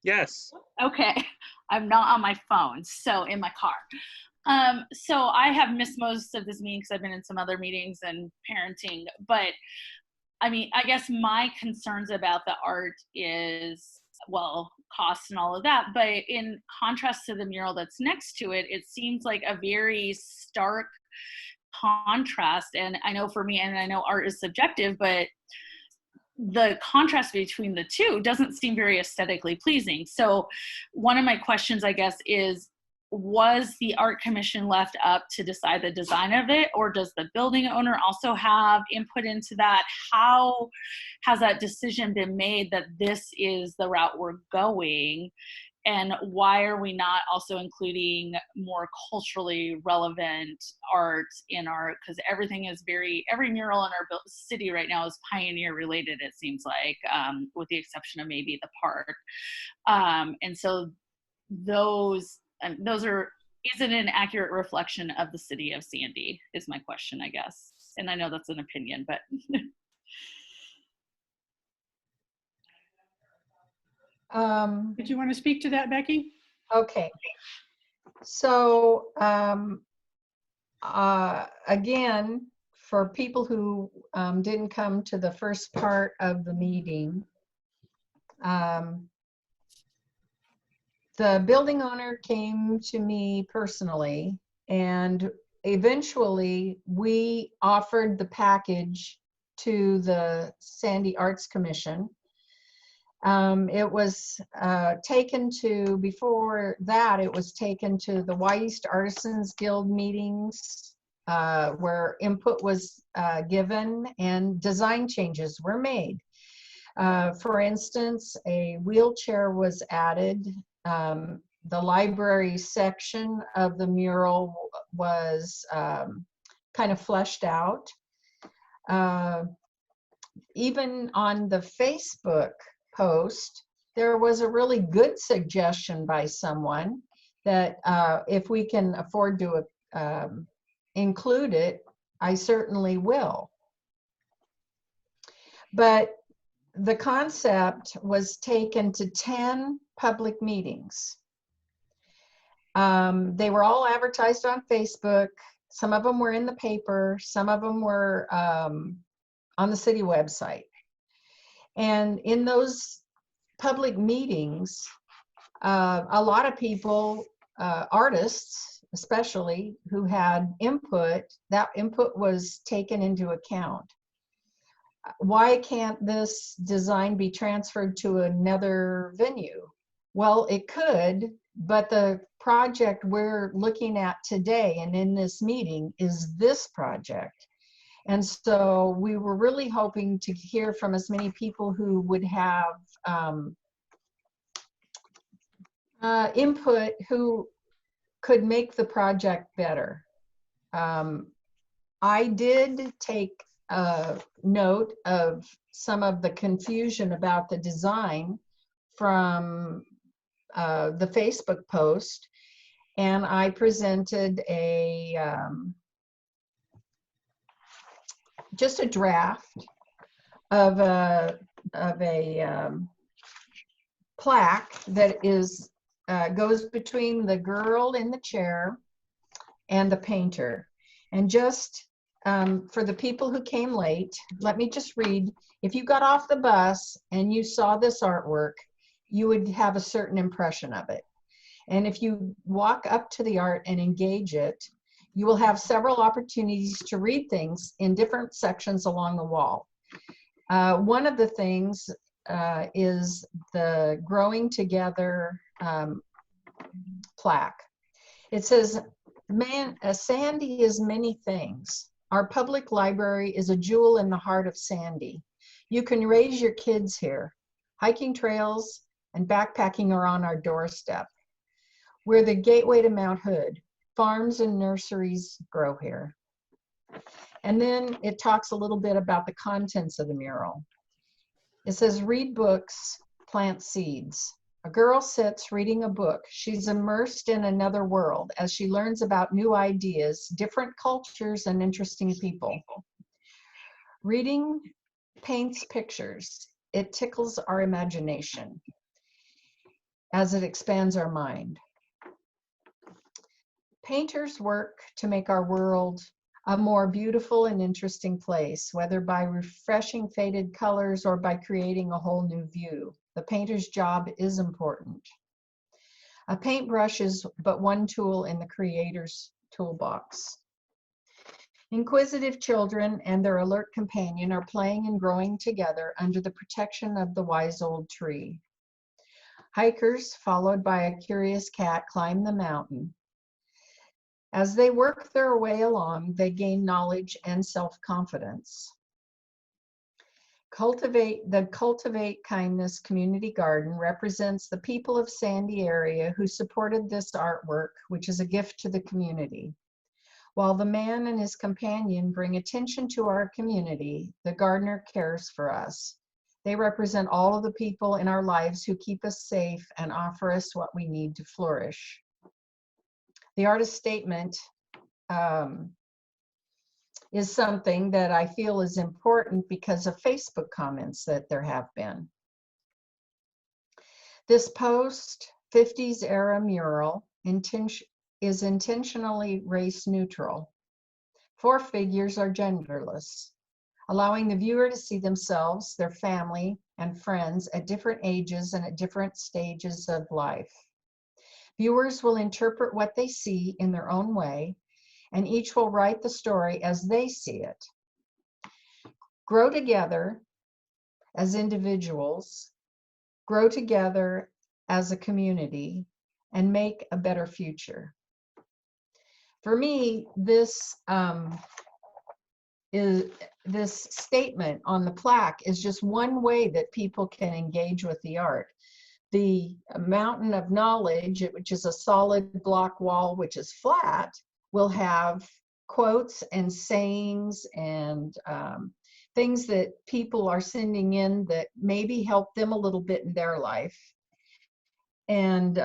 Yes. Okay. I'm not on my phone, so in my car. So I have missed most of this meeting because I've been in some other meetings and parenting. But I mean, I guess my concerns about the art is, well, cost and all of that. But in contrast to the mural that's next to it, it seems like a very stark contrast. And I know for me, and I know art is subjective, but the contrast between the two doesn't seem very aesthetically pleasing. So one of my questions, I guess, is, was the art commission left up to decide the design of it, or does the building owner also have input into that? How has that decision been made that this is the route we're going? And why are we not also including more culturally relevant art in art? Because everything is every mural in our city right now is pioneer related, it seems like, with the exception of maybe the park. And so those are, is it an accurate reflection of the city of Sandy is my question, I guess. And I know that's an opinion, but. Did you want to speak to that, Becky? Okay. So again, for people who didn't come to the first part of the meeting, the building owner came to me personally, and eventually we offered the package to the Sandy Arts Commission. It was taken to, before that, it was taken to the Y-East Artisans Guild meetings where input was given and design changes were made. For instance, a wheelchair was added. The library section of the mural was kind of fleshed out. Even on the Facebook post, there was a really good suggestion by someone that if we can afford to include it, I certainly will. But the concept was taken to 10 public meetings. They were all advertised on Facebook. Some of them were in the paper. Some of them were on the city website. And in those public meetings, a lot of people, artists especially, who had input, that input was taken into account. Why can't this design be transferred to another venue? Well, it could, but the project we're looking at today and in this meeting is this project. And so we were really hoping to hear from as many people who would have input, who could make the project better. I did take note of some of the confusion about the design from the Facebook post, and I presented a just a draft of a plaque that is goes between the girl in the chair and the painter. And just for the people who came late, let me just read. If you got off the bus and you saw this artwork, you would have a certain impression of it. And if you walk up to the art and engage it, you will have several opportunities to read things in different sections along the wall. One of the things is the Growing Together plaque. It says, Sandy is many things. Our public library is a jewel in the heart of Sandy. You can raise your kids here. Hiking trails and backpacking are on our doorstep. We're the gateway to Mount Hood. Farms and nurseries grow here. And then it talks a little bit about the contents of the mural. It says, read books, plant seeds. A girl sits reading a book. She's immersed in another world as she learns about new ideas, different cultures, and interesting people. Reading paints pictures. It tickles our imagination as it expands our mind. Painters work to make our world a more beautiful and interesting place, whether by refreshing faded colors or by creating a whole new view. The painter's job is important. A paintbrush is but one tool in the creator's toolbox. Inquisitive children and their alert companion are playing and growing together under the protection of the wise old tree. Hikers, followed by a curious cat, climb the mountain. As they work their way along, they gain knowledge and self-confidence. The Cultivate Kindness Community Garden represents the people of Sandy area who supported this artwork, which is a gift to the community. While the man and his companion bring attention to our community, the gardener cares for us. They represent all of the people in our lives who keep us safe and offer us what we need to flourish. The artist statement is something that I feel is important because of Facebook comments that there have been. This post-50s era mural is intentionally race neutral. 4 figures are genderless, allowing the viewer to see themselves, their family, and friends at different ages and at different stages of life. Viewers will interpret what they see in their own way, and each will write the story as they see it. Grow together as individuals, grow together as a community, and make a better future. For me, this statement on the plaque is just one way that people can engage with the art. The mountain of knowledge, which is a solid block wall, which is flat, will have quotes and sayings and things that people are sending in that maybe help them a little bit in their life. And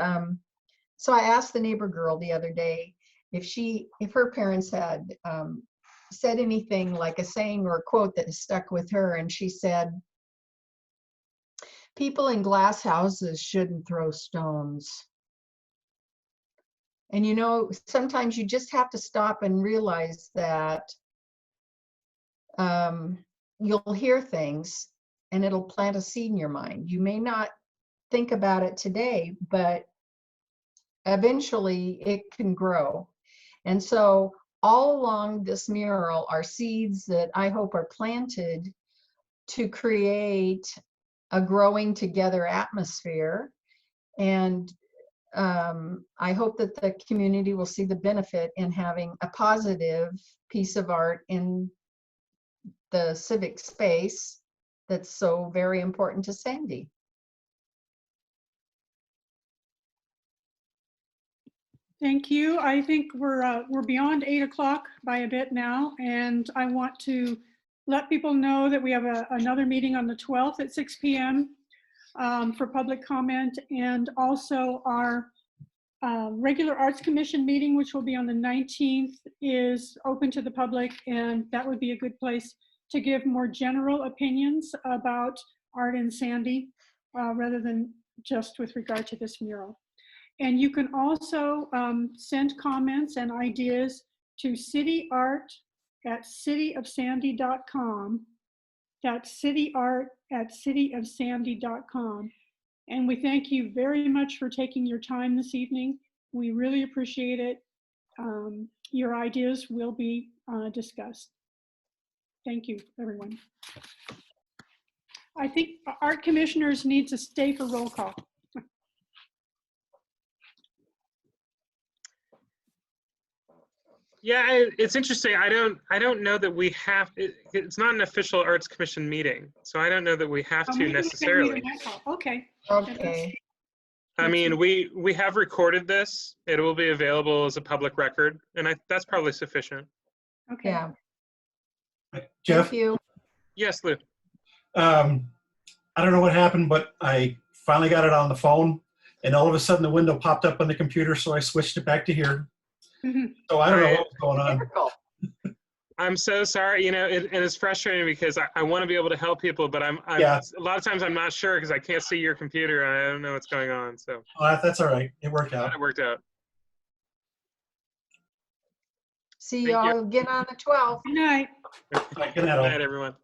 so I asked the neighbor girl the other day if her parents had said anything like a saying or a quote that stuck with her, and she said, people in glass houses shouldn't throw stones. And you know, sometimes you just have to stop and realize that you'll hear things and it'll plant a seed in your mind. You may not think about it today, but eventually it can grow. And so all along this mural are seeds that I hope are planted to create a growing together atmosphere. And I hope that the community will see the benefit in having a positive piece of art in the civic space that's so very important to Sandy. Thank you. I think we're beyond 8 o'clock by a bit now, and I want to let people know that we have another meeting on the 12th at 6 p.m. For public comment, and also our regular Arts Commission meeting, which will be on the 19th, is open to the public, and that would be a good place to give more general opinions about art in Sandy, rather than just with regard to this mural. And you can also send comments and ideas to cityart@cityofsandy.com. That's cityart@cityofsandy.com. And we thank you very much for taking your time this evening. We really appreciate it. Your ideas will be discussed. Thank you, everyone. I think art commissioners need to stay for roll call. Yeah, it's interesting. I don't know that we have. It's not an official Arts Commission meeting, so I don't know that we have to Maybe we can necessarily. read a roll call. Okay. Okay. I mean, we have recorded this. It will be available as a public record, and that's probably sufficient. Okay. Yeah. Jeff? Thank you. Yes, Lou. I don't know what happened, but I finally got it on the phone, and all of a sudden the window popped up on the computer, so I switched it back to here. So I don't know what's going on. I'm so sorry. You know, it is frustrating because I want to be able to help people, but Yeah. a lot of times I'm not sure because I can't see your computer and I don't know what's going on. So That's all right. It worked out. it worked out. See y'all again on the 12th. Good night. Good night, Good all. night, everyone.